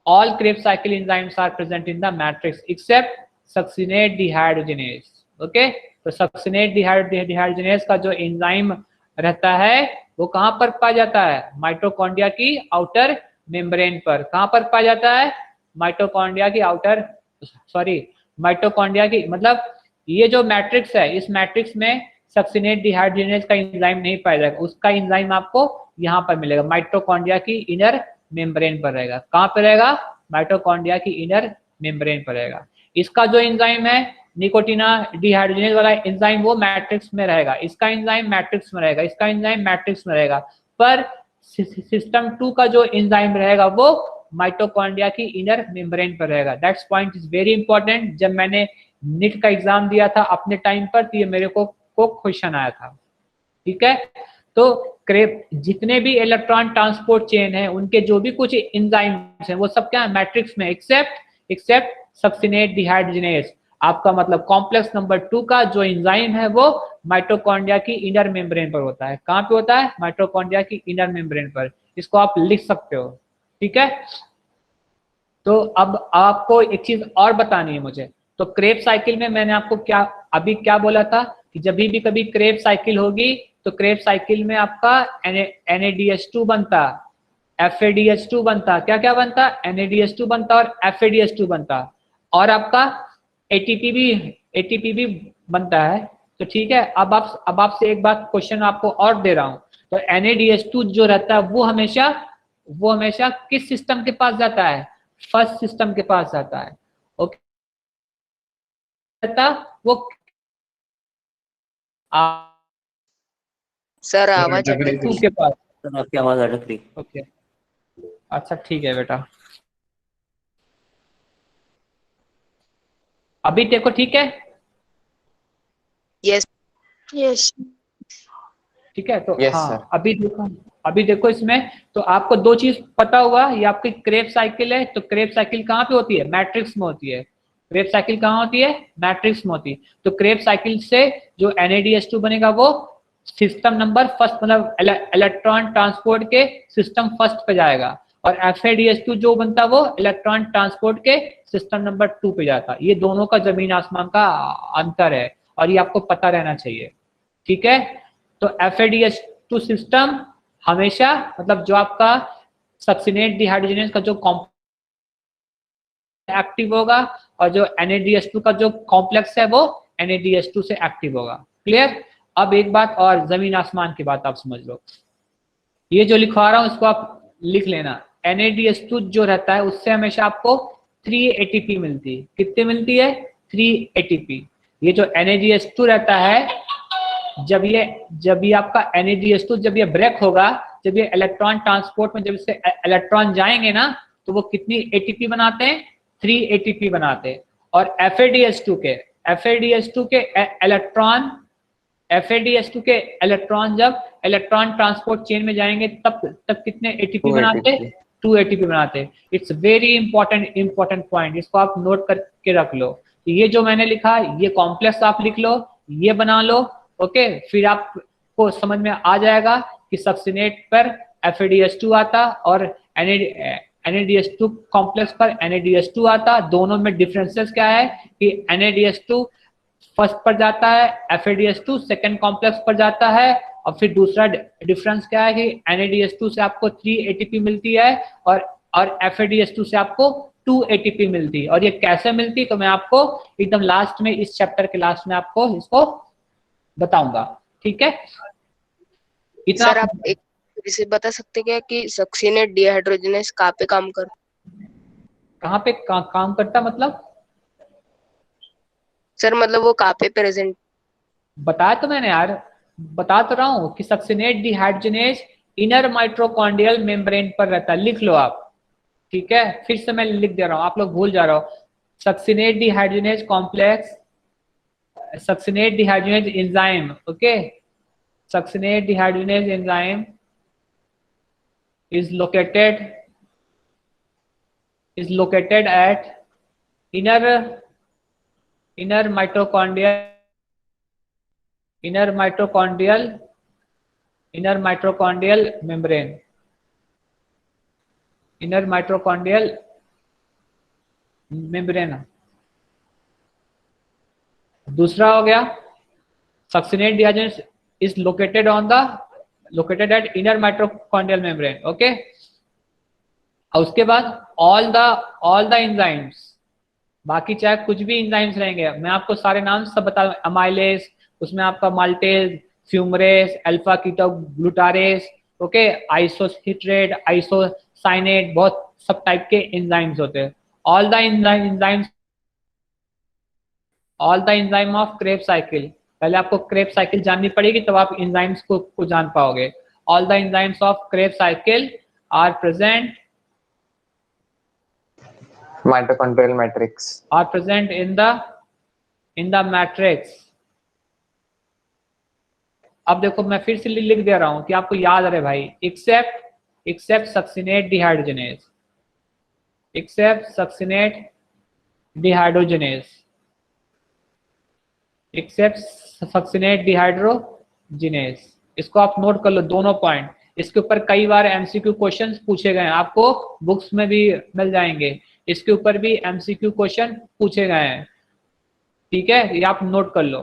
all Krebs cycle enzymes are present in the matrix except succinate dehydrogenase, okay। तो succinate dehydrogenase का जो एंजाइम रहता है वो कहां पर पाया जाता है, माइटोकॉन्ड्रिया की आउटर मेम्ब्रेन पर। कहां पर पाया जाता है, माइटोकॉन्ड्रिया की आउटर, सॉरी माइटोकॉन्ड्रिया की, मतलब ये जो मैट्रिक्स है, इस मैट्रिक्स में सक्सिनेट डिहाइड्रोजनेज का एंजाइम नहीं पाया जाएगा, उसका एंजाइम आपको यहाँ पर मिलेगा, माइटोकॉन्ड्रिया की इनर मेम्ब्रेन पर रहेगा। कहां पर रहेगा, माइटोकॉन्ड्रिया की इनर मेम्ब्रेन पर रहेगा। इसका जो एंजाइम है निकोटीना डिहाइड्रोजनेज वाला एंजाइम, वो मैट्रिक्स में रहेगा, इसका एंजाइम मैट्रिक्स में रहेगा, इसका एंजाइम मैट्रिक्स में रहेगा, पर सिस्टम 2 का जो एंजाइम रहेगा वो माइटोकॉन्ड्रिया की इनर मेम्ब्रेन पर रहेगा। That's point is very important. जब मैंने नीट का एग्जाम दिया था अपने टाइम पर तो ये मेरे को क्वेश्चन आया था, ठीक है। तो क्रेब जितने भी इलेक्ट्रॉन ट्रांसपोर्ट चेन है उनके जो भी कुछ एंजाइम्स हैं वो सब क्या है, मैट्रिक्स में, एक्सेप्ट सक्सिनेट डिहाइड्रोजनेज। आपका मतलब कॉम्प्लेक्स नंबर 2 का जो एंजाइम है वो माइटोकॉन्ड्रिया की इनर मेम्ब्रेन पर होता है। कहां पे होता है, माइटोकॉन्ड्रिया की इनर मेम्ब्रेन पर। इसको आप लिख सकते हो, ठीक है। तो अब आपको एक चीज और बतानी है मुझे। तो क्रेब साइकिल में मैंने आपको अभी क्या बोला था कि जब भी कभी क्रेब साइकिल होगी तो क्रेब साइकिल में आपका NADH2 बनता, FADH2 बनता, क्या क्या बनता, NADH2 बनता और FADH2 बनता, और आपका ATP भी बनता है। तो ठीक है, अब आपसे एक बात क्वेश्चन आपको और दे रहा हूं। तो NADH2 जो रहता है वो हमेशा किस सिस्टम के पास जाता है, फर्स्ट सिस्टम के पास जाता है, ओके। वो सर आवाज अटक टू रही के पास, सर आपकी आवाज अटक रही। ओके, अच्छा ठीक है बेटा, अभी देखो, ठीक है। Yes yes. ठीक है, तो यस हाँ सर। अभी देखो इसमें तो आपको दो चीज पता हुआ, ये आपकी क्रेब साइकिल है। तो क्रेब साइकिल कहाँ पे होती है, मैट्रिक्स में होती है। क्रेब साइकिल कहाँ होती है, मैट्रिक्स में होती है। तो क्रेब साइकिल से जो NADH2 बनेगा वो सिस्टम नंबर फर्स्ट, मतलब इलेक्ट्रॉन ट्रांसपोर्ट के सिस्टम फर्स्ट पे जाएगा, और FADH2 जो बनता है वो इलेक्ट्रॉन ट्रांसपोर्ट के सिस्टम नंबर 2 पे जाता है। ये दोनों का जमीन आसमान का अंतर है और ये आपको पता रहना चाहिए, ठीक है। तो FADH2 सिस्टम हमेशा, मतलब जो आपका सक्सिनेट डिहाइड्रोजनेज का जो कॉम्प्लेक्स एक्टिव होगा, और जो NADH2 का जो कॉम्प्लेक्स है वो NADH2 से एक्टिव होगा। क्लियर। अब एक बात और, जमीन आसमान की बात आप समझ लो। ये जो लिखवा रहा हूं इसको आप लिख लेना। NADH2 जो रहता है उससे हमेशा आपको 3 ATP मिलती है। कितनी मिलती है, 3 ATP। ये जो NADH2 रहता है, जब ये आपका NADH2 जब ये ब्रेक होगा, जब ये इलेक्ट्रॉन ट्रांसपोर्ट में जब इससे इलेक्ट्रॉन जाएंगे ना, तो वो कितनी ATP बनाते हैं, 3 ATP बनाते हैं। और FADH2 के इलेक्ट्रॉन जब इलेक्ट्रॉन ट्रांसपोर्ट चेन में जाएंगे तब कितने ATP बनाते हैं, 2 ATP बनाते हैं। इट्स वेरी इंपॉर्टेंट पॉइंट, इसको आप नोट करके रख लो। ये जो मैंने लिखा ये कॉम्प्लेक्स आप लिख लो, ये बना लो, ओके। फिर आपको समझ में आ जाएगा कि सक्सिनेट पर FADH2 आता और NADH2 कॉम्प्लेक्स पर NADH2 आता। दोनों में डिफरेंसेस क्या है कि NADH2 फर्स्ट पर जाता है, FADH2 सेकंड कॉम्प्लेक्स पर जाता है, और फिर दूसरा डिफरेंस क्या है कि NADH2 से आपको 3 ATP मिलती है और FADH2 से आपको 2 ATP मिलती है। और ये कैसे मिलती है तो मैं आपको एकदम लास्ट में, इस चैप्टर के लास्ट में आपको इसको बताऊंगा, ठीक है। इतना सर आप एक इसे बता सकते क्या कि सक्सीनेट डिहाइड्रोजनेस कहाँ पे काम कर, कहाँ पे काम करता, मतलब सर मतलब वो कहाँ पे प्रेजेंट। बताया तो मैंने यार, बता तो रहा हूँ कि succinate dehydrogenase inner mitochondrial membrane पर रहता है। लिख लो आप, ठीक है। फिर से मैं लिख दे रहा हूँ, आप लोग भूल जा रहा हो। Succinate dehydrogenase complex, succinate dehydrogenase enzyme, okay. Succinate dehydrogenase enzyme is located is located at inner mitochondrial membrane. Inner mitochondrial membrane. दूसरा हो गया succinate dehydrogenase is located at inner mitochondrial membrane. Okay, और उसके बाद all the enzymes, बाकी चाहे कुछ भी एंजाइम्स रहेंगे, मैं आपको सारे नाम सब बता दूं, अमाइलेज, उसमें आपका maltase, fumarase, alpha ketoglutarase, okay, isocitrate, isocyanate, बहुत सब टाइप के एंजाइम्स होते हैं. All the enzyme of Krebs cycle. पहले आपको क्रेब्स साइकिल जाननी पड़ेगी तब आप एंजाइम्स को जान पाओगे. All the enzymes of Krebs cycle are present mitochondrial matrix. Are present in the matrix. अब देखो मैं फिर से लिख दे रहा हूं कि आपको याद रहे भाई. except succinate dehydrogenase. except succinate dehydrogenase. इसको आप नोट कर लो दोनों पॉइंट. इसके ऊपर कई बार एमसीक्यू क्वेश्चंस पूछे गए हैं, आपको बुक्स में भी मिल जाएंगे. इसके ऊपर भी एमसीक्यू क्वेश्चन पूछे गए हैं. ठीक है, ये आप नोट कर लो.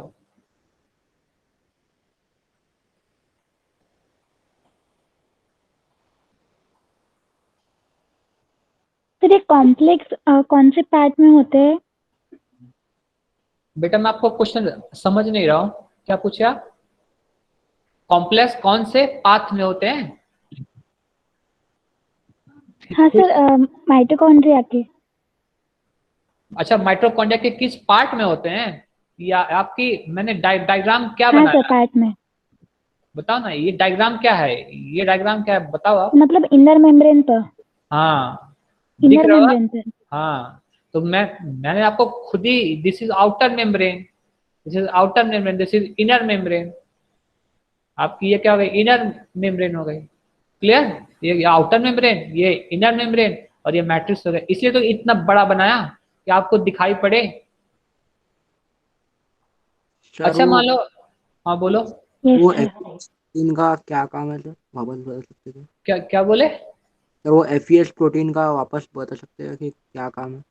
फिर ये कॉम्प्लेक्स कौन से पार्ट में होते हैं? बेटा मैं आपको क्वेश्चन समझ नहीं रहा हूँ, क्या पूछे आप? कॉम्प्लेक्स कौन से पाथ में होते हैं? हाँ सर, माइटोकॉन्ड्रिया के. अच्छा, माइटोकॉन्ड्रिया के किस पार्ट में होते हैं? या आपकी मैंने डायग्राम क्या हाँ बनाया? सर, पार्ट में. बताओ ना, ये डायग्राम क्या है? ये डायग्राम क्या है बताओ आप. मतलब इनर मेम्ब्रेन पर. हाँ, दिख इनर रहा है? मेम्ब्रेन पर. हाँ, तो मैंने आपको खुद ही, this is outer membrane, this is outer membrane, this is inner membrane. आपकी ये क्या हो गई? इनर मेम्ब्रेन हो गई. क्लियर? ये आउटर मेम्ब्रेन, ये इनर मेम्ब्रेन, और ये मैट्रिक्स हो गया. इसलिए तो इतना बड़ा बनाया कि आपको दिखाई पड़े. अच्छा मान लो, हाँ बोलो. वो यस सर. प्रोटीन का क्या काम है सर, वापस बता सकते हैं? क्या बोले? सर वो एफईएस प्रोटीन का वापस बता सकते हैं कि क्या काम है?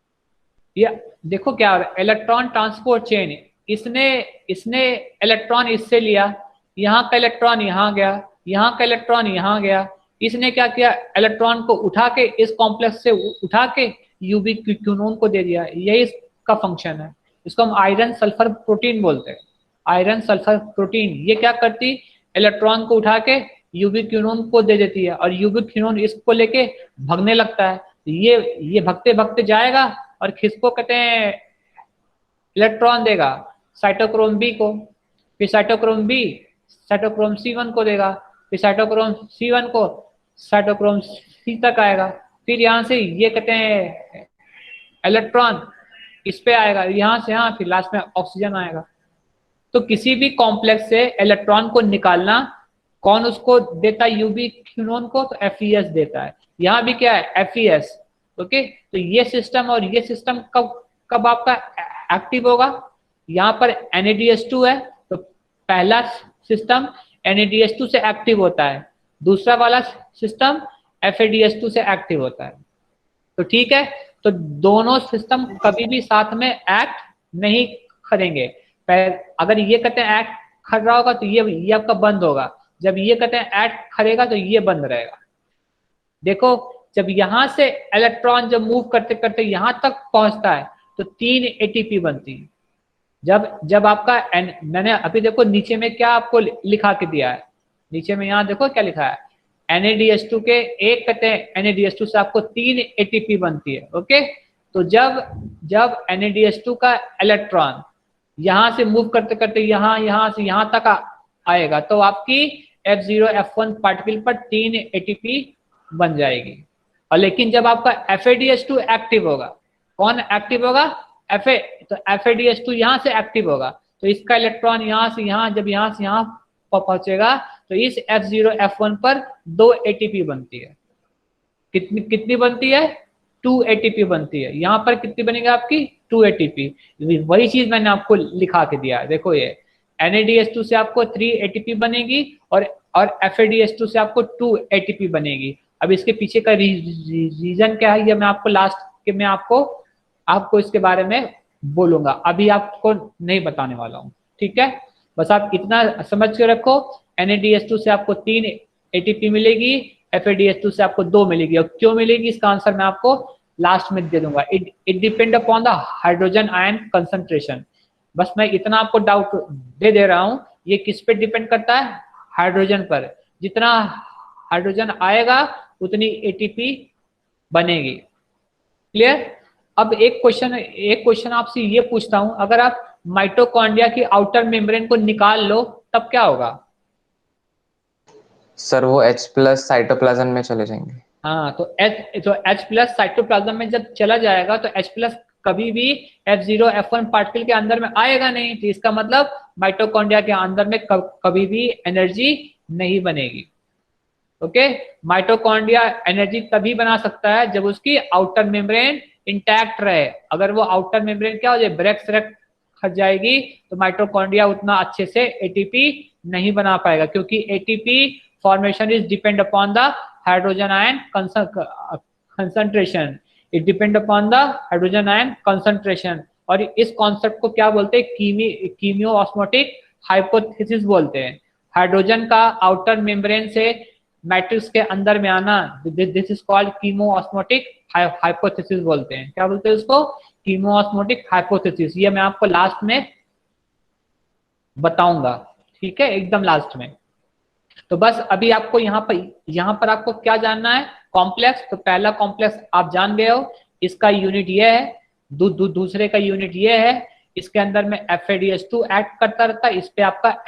ये देखो क्या, इलेक्ट्रॉन ट्रांसपोर्ट चेन. इसने इलेक्ट्रॉन इससे लिया, यहाँ का इलेक्ट्रॉन यहाँ गया, यहाँ का इलेक्ट्रॉन यहाँ गया. इसने क्या किया? इलेक्ट्रॉन को उठा के इस कॉम्प्लेक्स से उठा के यूबी क्यूनोन को दे दिया. यही इसका फंक्शन है. इसको हम आयरन सल्फर प्रोटीन बोलते हैं. आयरन सल्फर प्रोटीन ये क्या करती? इलेक्ट्रॉन को उठा के यूबी क्यूनोन को दे देती है, और यूबी क्यूनोन इसको लेके भगने लगता है. ये भगते भगते जाएगा और किसको कहते हैं? इलेक्ट्रॉन देगा साइटोक्रोम बी को, फिर साइटोक्रोम बी साइटोक्रोम C1 को देगा, फिर साइटोक्रोम C1 को साइटोक्रोम C तक आएगा. फिर यहाँ से ये कहते हैं इलेक्ट्रॉन इस पे आएगा, यहाँ से यहाँ, फिर लास्ट में ऑक्सीजन आएगा. तो किसी भी कॉम्प्लेक्स से इलेक्ट्रॉन को निकालना कौन उसको देता है? यूबी क्यूनोन को, तो FeS देता है. यहाँ भी क्या है? FeS. ओके, तो ये सिस्टम और ये सिस्टम कब आपका एक्टिव होगा? यहाँ पर NADH2 है, तो पहला सिस्टम NADH2 से एक्टिव होता है, दूसरा वाला सिस्टम FADH2 से एक्टिव होता है. तो ठीक है, तो दोनों सिस्टम कभी भी साथ में एक्ट नहीं करेंगे. अगर ये कहते हैं एक्ट कर रहा होगा तो ये आपका बंद होगा, जब ये कहते हैं एक्ट करेगा तो ये बंद रहेगा. देखो, जब यहां से इलेक्ट्रॉन जब मूव करते करते यहां तक पहुंचता है तो 3 ATP बनती है. जब आपका मैंने अभी देखो नीचे में क्या आपको लिखा के दिया है, नीचे में यहाँ देखो क्या लिखा है, NADH2 के एक कहते हैं NADH2 से आपको 3 ATP बनती है. ओके, तो जब NADH2 का इलेक्ट्रॉन यहाँ से मूव करते करते यहाँ से यहाँ तक आएगा तो आपकी F0F1 पार्टिकल पर 3 ATP बन जाएगी. और लेकिन जब आपका FADH2 एक्टिव होगा, कौन एक्टिव होगा? तो FADH2 यहाँ से एक्टिव होगा, तो इसका इलेक्ट्रॉन यहाँ से यहाँ, जब यहाँ से यहाँ पहुंचेगा तो इस F0F1 पर 2 ATP बनती है. कितनी बनती है? 2 एटीपी बनती है, यहाँ पर कितनी बनेगी आपकी 2 एटीपी। वही चीज मैंने आपको लिखा के दिया है, देखो ये NADH2 से आपको 3 एटीपी बनेगी और FADH2 से आपको 2 एटीपी बनेगी। अब इसके पीछे का रीजन क्या है ये मैं आपको लास्ट के में आपको इसके बारे में बोलूंगा, अभी आपको नहीं बताने वाला हूँ, ठीक है। बस आप इतना समझ के रखो, NADH2 से आपको 3 एटीपी मिलेगी, FADH2 से आपको 2 मिलेगी। और क्यों मिलेगी इसका आंसर मैं आपको लास्ट में दे दूंगा। It depend upon the hydrogen ion concentration. बस मैं इतना आपको डाउट दे रहा हूँ, ये किस पे डिपेंड करता है, हाइड्रोजन पर। जितना हाइड्रोजन आएगा उतनी एटीपी बनेगी। क्लियर। अब एक क्वेश्चन आपसे ये पूछता हूं, अगर आप माइटोकॉन्ड्रिया की आउटर मेम्ब्रेन को निकाल लो तब क्या होगा? सर वो H+ साइटोप्लाज्म में चले जाएंगे। हाँ, तो H+ साइटोप्लाज्म में जब चला जाएगा तो H+ कभी भी F0 F1 पार्टिकल के अंदर में आएगा नहीं, तो इसका मतलब माइटोकॉन्ड्रिया के अंदर में कभी भी एनर्जी नहीं बनेगी। ओके, माइटोकॉन्ड्रिया एनर्जी तभी बना सकता है जब उसकी आउटर मेम्ब्रेन इंटैक्ट रहे। अगर वो आउटर मेम्ब्रेन क्या हो जाए, ब्रेक खट जाएगी, तो माइटोकॉन्ड्रिया उतना अच्छे से एटीपी नहीं बना पाएगा, क्योंकि ATP formation is depend upon the hydrogen ion concentration. It depend upon the hydrogen ion concentration. और इस कॉन्सेप्ट को क्या बोलते हैं, कीमियो ऑस्मोटिक हाइपोथेसिस बोलते हैं। हाइड्रोजन का आउटर मेम्ब्रेन से मैट्रिक्स के अंदर में आना, this is called chemo osmotic hypothesis बोलते हैं। क्या बोलते हैं उसको? Chemo osmotic hypothesis. ये मैं आपको लास्ट में बताऊंगा, ठीक है, एकदम लास्ट में। तो बस अभी आपको यहाँ पर आपको क्या जानना है, कॉम्प्लेक्स। तो पहला कॉम्प्लेक्स आप जान गए हो, इसका यूनिट ये है। दूसरे का यूनिट ये है, इसके अंदर में FADH2 एक्ट करता रहता है, इस पे आपका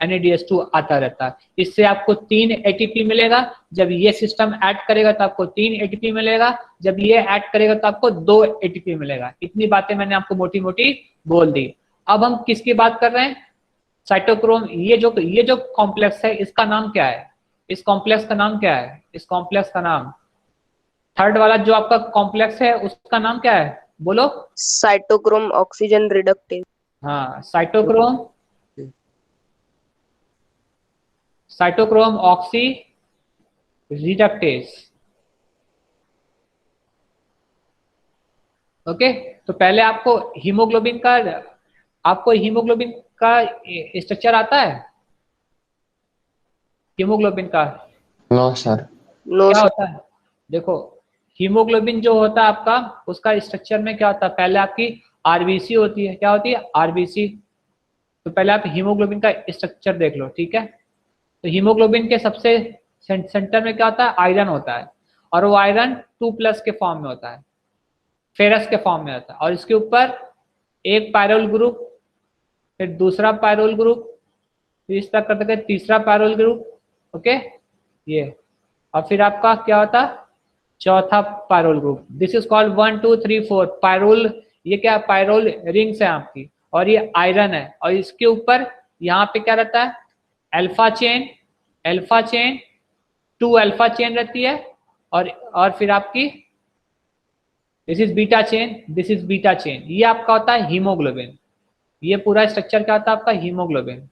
NADH2 आता रहता है। इससे आपको 3 एटीपी मिलेगा। जब ये सिस्टम ऐड करेगा तो आपको 3 एटीपी मिलेगा, जब ये ऐड करेगा तो आपको 2 एटीपी मिलेगा। इतनी बातें मैंने आपको मोटी मोटी बोल दी। अब हम किसकी बात कर रहे हैं, साइटोक्रोम। ये जो कॉम्प्लेक्स है इसका नाम क्या है, इस कॉम्प्लेक्स का नाम क्या है, इस कॉम्प्लेक्स का नाम, थर्ड वाला जो आपका कॉम्प्लेक्स है उसका नाम क्या है, बोलो। Cytochrome oxygen reductase. हाँ, साइटोक्रोम ऑक्सी रिडक्टेज। ओके, तो पहले आपको हीमोग्लोबिन का स्ट्रक्चर आता है, हीमोग्लोबिन का? No sir. नो क्या सर। होता है, देखो हीमोग्लोबिन जो होता है आपका, उसका स्ट्रक्चर में क्या होता है, पहले आपकी आरबीसी होती है। क्या होती है? आरबीसी। तो पहले आप हीमोग्लोबिन का स्ट्रक्चर देख लो, ठीक है। तो हीमोग्लोबिन के सबसे सेंटर में क्या होता है, आयरन होता है, और वो आयरन 2+ के फॉर्म में होता है, फेरस के फॉर्म में होता है। और इसके ऊपर एक पायरोल ग्रुप, फिर दूसरा पायरोल ग्रुप, फिर इस तरह करते करते तीसरा पायरोल ग्रुप। ओके, ये, और फिर आपका क्या होता है, चौथा pyrrole group. This is called 1 2 3 4 pyrrole. ये क्या, पायरोल रिंग्स है आपकी, और ये आयरन है। और इसके ऊपर यहाँ पे क्या रहता है, अल्फा चेन, 2 अल्फा चेन रहती है, और फिर आपकी दिस इज बीटा चेन। ये आपका होता है हीमोग्लोबिन। ये पूरा स्ट्रक्चर क्या होता है आपका, हीमोग्लोबिन।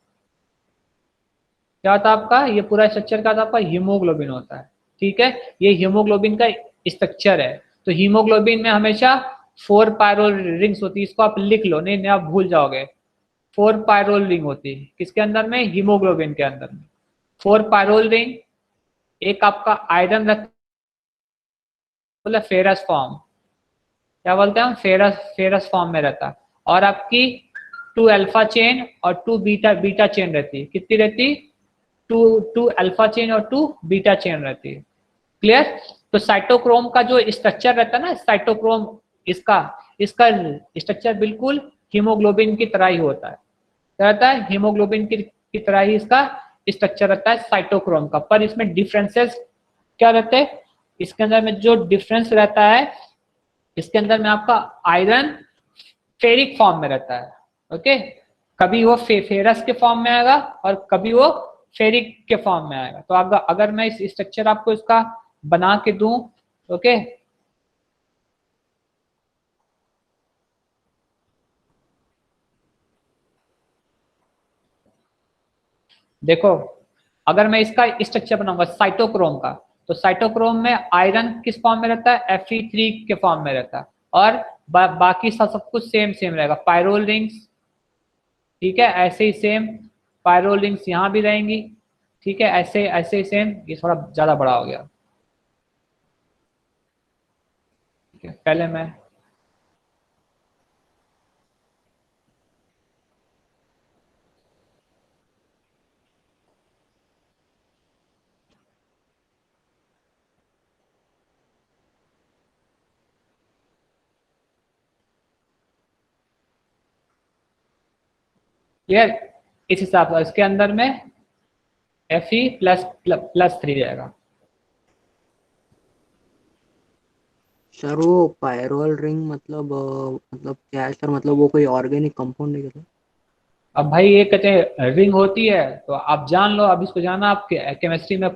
क्या होता है आपका, ये पूरा स्ट्रक्चर क्या होता है आपका, हीमोग्लोबिन होता है, ठीक है। ये हीमोग्लोबिन का स्ट्रक्चर है। तो हीमोग्लोबिन में हमेशा 4 पायरोल रिंग्स होती है, इसको आप लिख लो, नहीं आप भूल जाओगे। 4 पायरोल रिंग होती है किसके अंदर में, हीमोग्लोबिन के अंदर में। 4 पायरोल रिंग, एक आपका आयरन रखता है फेरस फॉर्म, क्या बोलते हैं हम, फेरस फॉर्म में रहता है। और आपकी 2 अल्फा चेन और 2 बीटा चेन रहती है। कितनी रहती, 2 अल्फा चेन और 2 बीटा चेन रहती है। क्लियर। तो साइटोक्रोम का जो स्ट्रक्चर रहता है ना, साइटोक्रोम, इसका स्ट्रक्चर बिल्कुल हीमोग्लोबिन की तरह ही होता है। क्या रहता है, हीमोग्लोबिन की तरह ही इसका स्ट्रक्चर रहता है साइटोक्रोम का। पर इसमें डिफरेंसेस क्या रहते हैं, इसके अंदर में जो डिफरेंस रहता है, इसके अंदर में आपका आयरन फेरिक फॉर्म में रहता है। ओके, कभी वो फेरस के फॉर्म में आएगा और कभी वो फेरिक के फॉर्म में आएगा। तो अगर मैं इस स्ट्रक्चर आपको इसका बना के दूं, ओके, देखो अगर मैं इसका स्ट्रक्चर बनाऊंगा साइटोक्रोम का, तो साइटोक्रोम में आयरन किस फॉर्म में रहता है, Fe3 के फॉर्म में रहता है, और बाकी सब कुछ सेम सेम रहेगा। पायरोल रिंग्स, ठीक है, ऐसे ही सेम पायरोल रिंग्स यहाँ भी रहेंगी, ठीक है, ऐसे ऐसे ही सेम। ये थोड़ा ज्यादा बड़ा हो गया, ठीक है, पहले मैं क्लियर, इस हिसाब से इसके अंदर में Fe++3 रहेगा। सर वो पायरोल रिंग मतलब क्या है सर, मतलब वो कोई ऑर्गेनिक कंपाउंड है क्या? अब भाई ये कहते हैं रिंग होती है, तो आप जान लो, अब इसको जाना, आप केमिस्ट्री में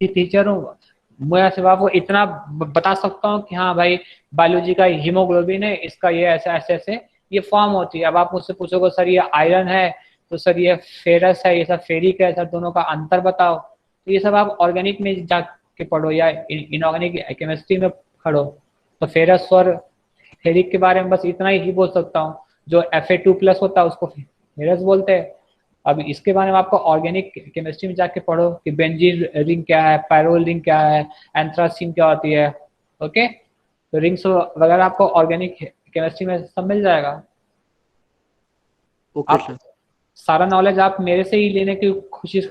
टीचर हूँ, मैं सिर्फ आपको इतना बता सकता हूँ कि हाँ भाई बायोलॉजी का हीमोग्लोबिन है, इसका ये ऐसे ऐसे ऐसे ये फॉर्म होती है। अब आप मुझसे पूछोगे सर ये आयरन है, तो सर ये फेरस है, ये सब फेरिक है, सर दोनों का अंतर बताओ, तो ये सब आप ऑर्गेनिक में जाके पढ़ो या इनऑर्गेनिक केमिस्ट्री में पढ़ो। तो फेरस और फेरिक के बारे में बस इतना ही बोल सकता हूँ। जो Fa2+ होता है उसको फेरस बोलते हैं। अब इसके बारे में आपको ऑर्गेनिक केमिस्ट्री में जाके पढ़ो कि बेंजीन रिंग क्या है, पायरोल रिंग क्या है, एंथ्रासीन क्या होती है। ओके, तो रिंग्स वगैरह आपको ऑर्गेनिक केमिस्ट्री में सब मिल जाएगा। ओके आप सर। सारा नॉलेज आप मेरे से ही लेने की कोशिश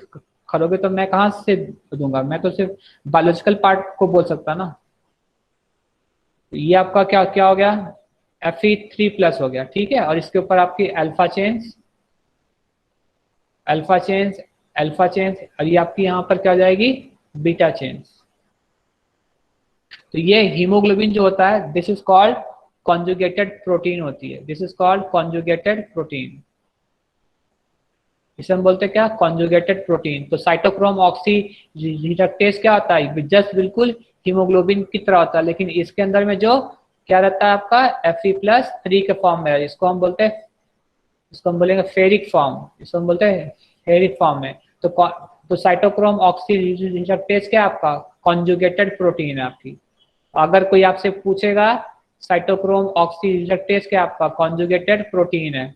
करोगे तो मैं कहाँ से दूंगा, मैं तो सिर्फ बायोलॉजिकल पार्ट को बोल सकता ना। ये आपका क्या क्या हो गया, Fe3+ हो गया, ठीक है, और इसके ऊपर आपकी alpha chains, alpha chains, alpha chains, और ये आपकी यहाँ पर क्या हो जाएगी, बीटा चेन्स। तो ये हीमोग्लोबिन जो होता है this is called conjugated protein होती है, this is called conjugated protein. इसे हम बोलते हैं क्या, कॉन्जुगेटेड प्रोटीन। तो साइटोक्रोम ऑक्सी रिडक्टेज क्या होता है, जस्ट बिल्कुल हीमोग्लोबिन की तरह होता है, लेकिन इसके अंदर में जो क्या रहता है आपका Fe+3 के फॉर्म में है, इसको हम बोलते हैं, इसको हम बोलेंगे फेरिक फॉर्म, इसको हम बोलते हैं फेरिक फॉर्म में। तो साइटोक्रोम ऑक्सी रिडक्टेज क्या है आपका, कॉन्जुगेटेड प्रोटीन है आपकी। अगर कोई आपसे पूछेगा साइटोक्रोम ऑक्सी रिडक्टेज क्या आपका, कॉन्जुगेटेड प्रोटीन है,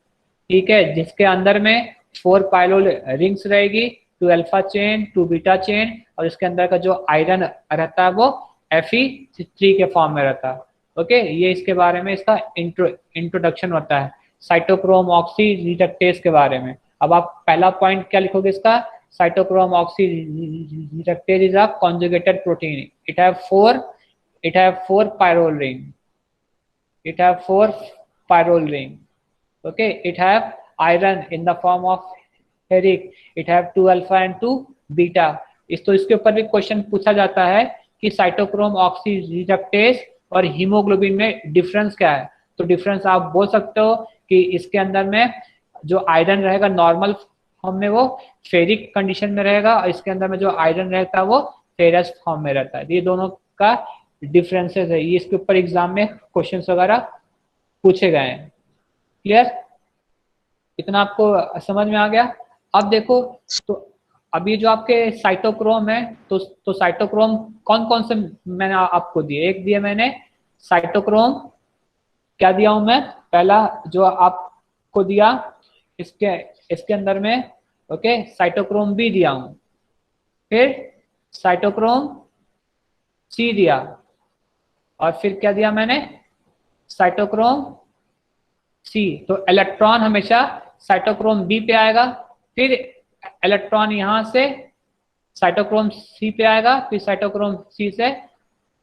ठीक है, जिसके अंदर में 4 पायलोल रिंग्स रहेगी, 2 अल्फा चेन, 2 बीटा चेन, और इसके अंदर का जो आयरन रहता है वो Fe3 के फॉर्म में रहता है। ओके, ये इसके बारे में इसका इंट्रोडक्शन होता है साइटोक्रोम ऑक्सी रिडक्टेज के बारे में। अब आप पहला पॉइंट क्या लिखोगे इसका, cytochrome oxy reductase is a conjugated protein, it have 4 pyrrole ring, it have 4 pyrrole ring, okay, it have iron in the form of ferric, it have 2 alpha and 2 beta। तो इसके ऊपर भी क्वेश्चन पूछा जाता है कि साइटोक्रोम ऑक्सी रिडक्टेज और हीमोग्लोबिन में डिफरेंस क्या है। तो डिफरेंस आप बोल सकते हो कि इसके अंदर में जो आयरन रहेगा नॉर्मल फॉर्म में वो फेरिक कंडीशन में रहेगा, और इसके अंदर में जो आयरन रहता है वो फेरस फॉर्म में रहता है। ये दोनों का डिफरेंसेस है, ये इसके ऊपर एग्जाम में क्वेश्चंस वगैरह पूछे गए हैं। क्लियर, इतना आपको समझ में आ गया। अब देखो, तो अभी जो आपके साइटोक्रोम है, तो साइटोक्रोम कौन कौन से मैंने आपको दिए, एक दिया मैंने साइटोक्रोम, क्या दिया हूं मैं, पहला जो आपको दिया इसके अंदर में, ओके, साइटोक्रोम बी दिया हूं, फिर साइटोक्रोम सी दिया, और फिर क्या दिया मैंने, साइटोक्रोम सी। तो इलेक्ट्रॉन हमेशा साइटोक्रोम बी पे आएगा, फिर इलेक्ट्रॉन यहां से साइटोक्रोम सी पे आएगा, फिर साइटोक्रोम सी से,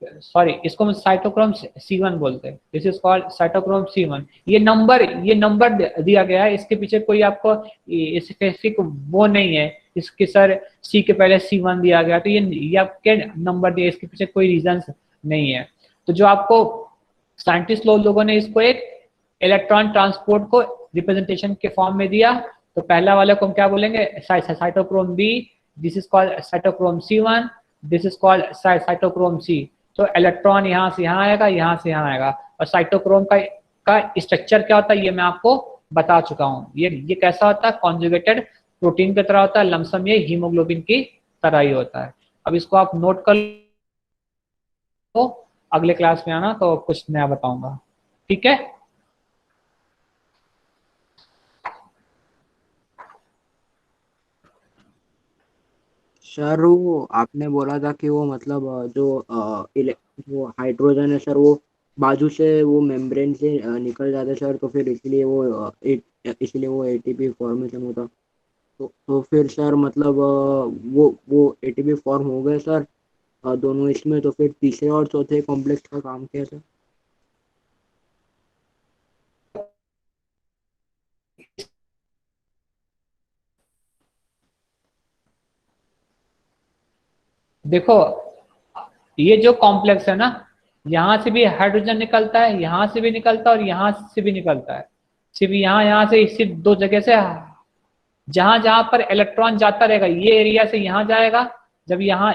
सॉरी इसको हम साइटोक्रोम C1 बोलते हैं, this is called cytochrome C1। ये नंबर दिया गया है, इसके पीछे कोई आपको स्पेसिफिक वो नहीं है इसके सर सी के पहले C1 दिया गया, तो ये आपके नंबर दिए, इसके पीछे कोई रीजन नहीं है। तो जो आपको साइंटिस्ट लोगों ने इसको एक इलेक्ट्रॉन ट्रांसपोर्ट को रिप्रेजेंटेशन के फॉर्म में दिया, तो पहला वाले को हम क्या बोलेंगे, cytochrome B, this is called cytochrome C1, this is called cytochrome C. तो इलेक्ट्रॉन यहाँ से यहाँ आएगा, यहाँ से यहाँ आएगा, और साइटोक्रोम का स्ट्रक्चर क्या होता है ये मैं आपको बता चुका हूँ। ये कैसा होता है, कॉन्जुगेटेड प्रोटीन की तरह होता है, लमसम ये हीमोग्लोबिन की तरह ही होता है। अब इसको आप नोट कर लो, अगले क्लास में आना तो कुछ नया बताऊंगा, ठीक है। सर वो आपने बोला था कि वो मतलब जो हाइड्रोजन है सर, वो बाजू से वो मेम्ब्रेन से निकल जाते सर, तो फिर इसलिए वो एटीपी फॉर्मेशन होता। तो फिर सर मतलब वो एटीपी फॉर्म हो गए सर दोनों इसमें, तो फिर तीसरे और चौथे कॉम्प्लेक्स का काम क्या है सर? देखो ये जो कॉम्प्लेक्स है ना, यहाँ से भी हाइड्रोजन निकलता है, यहाँ से भी निकलता है और यहाँ से भी निकलता है। सिर्फ यहाँ से सिर्फ दो जगह से, जहां जहां पर इलेक्ट्रॉन जाता रहेगा ये एरिया से यहाँ जाएगा, जब यहाँ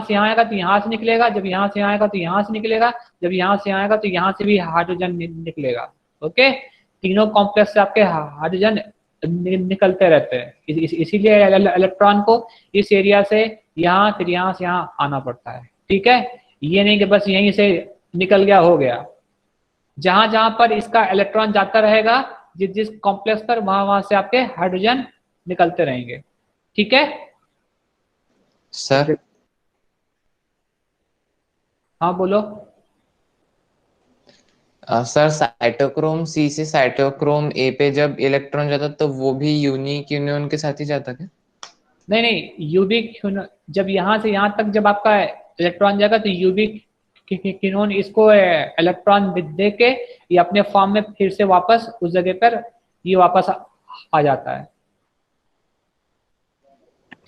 से यहाँ आएगा तो यहाँ से निकलेगा, जब यहाँ से यहाँ आएगा तो यहाँ से निकलेगा, जब यहाँ से यहाँ आएगा तो यहाँ से भी हाइड्रोजन निकलेगा। ओके, तीनों कॉम्प्लेक्स से आपके हाइड्रोजन निकलते रहते हैं। इसीलिए इलेक्ट्रॉन को इस एरिया से यहाँ, फिर यहाँ से यहाँ आना पड़ता है, ठीक है। ये नहीं कि बस यहीं से निकल गया हो गया, जहां जहां पर इसका इलेक्ट्रॉन जाता रहेगा, जिस जिस कॉम्प्लेक्स पर, वहां वहां से आपके हाइड्रोजन निकलते रहेंगे, ठीक है। सर हाँ बोलो। सर साइटोक्रोम सी से साइटोक्रोम ए पे जब इलेक्ट्रॉन जाता तो वो भी यूनिक यूनियन के साथ ही जाता क्या? नहीं नहीं, यूबिक, जब यहाँ से यहाँ तक जब आपका इलेक्ट्रॉन जाएगा तो यूबिक किनोन इसको इलेक्ट्रॉन दे के ये अपने फॉर्म में फिर से वापस उस जगह पर ये वापस आ जाता है,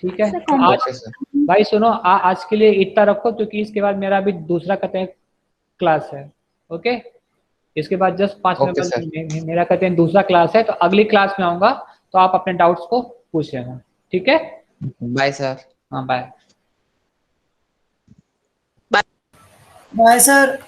ठीक है। सर तो आज ओके सर। भाई सुनो, आज के लिए इतना रखो, क्योंकि इसके बाद मेरा अभी दूसरा कहते हैं क्लास है। ओके, इसके बाद जस्ट 5 मिनट ओके बाद सर। मेरा कहते हैं दूसरा क्लास है, तो अगली क्लास में आऊंगा, तो आप अपने डाउट्स को पूछ लेना, ठीक है। Bye sir. हाँ बाय। बाय। Bye sir.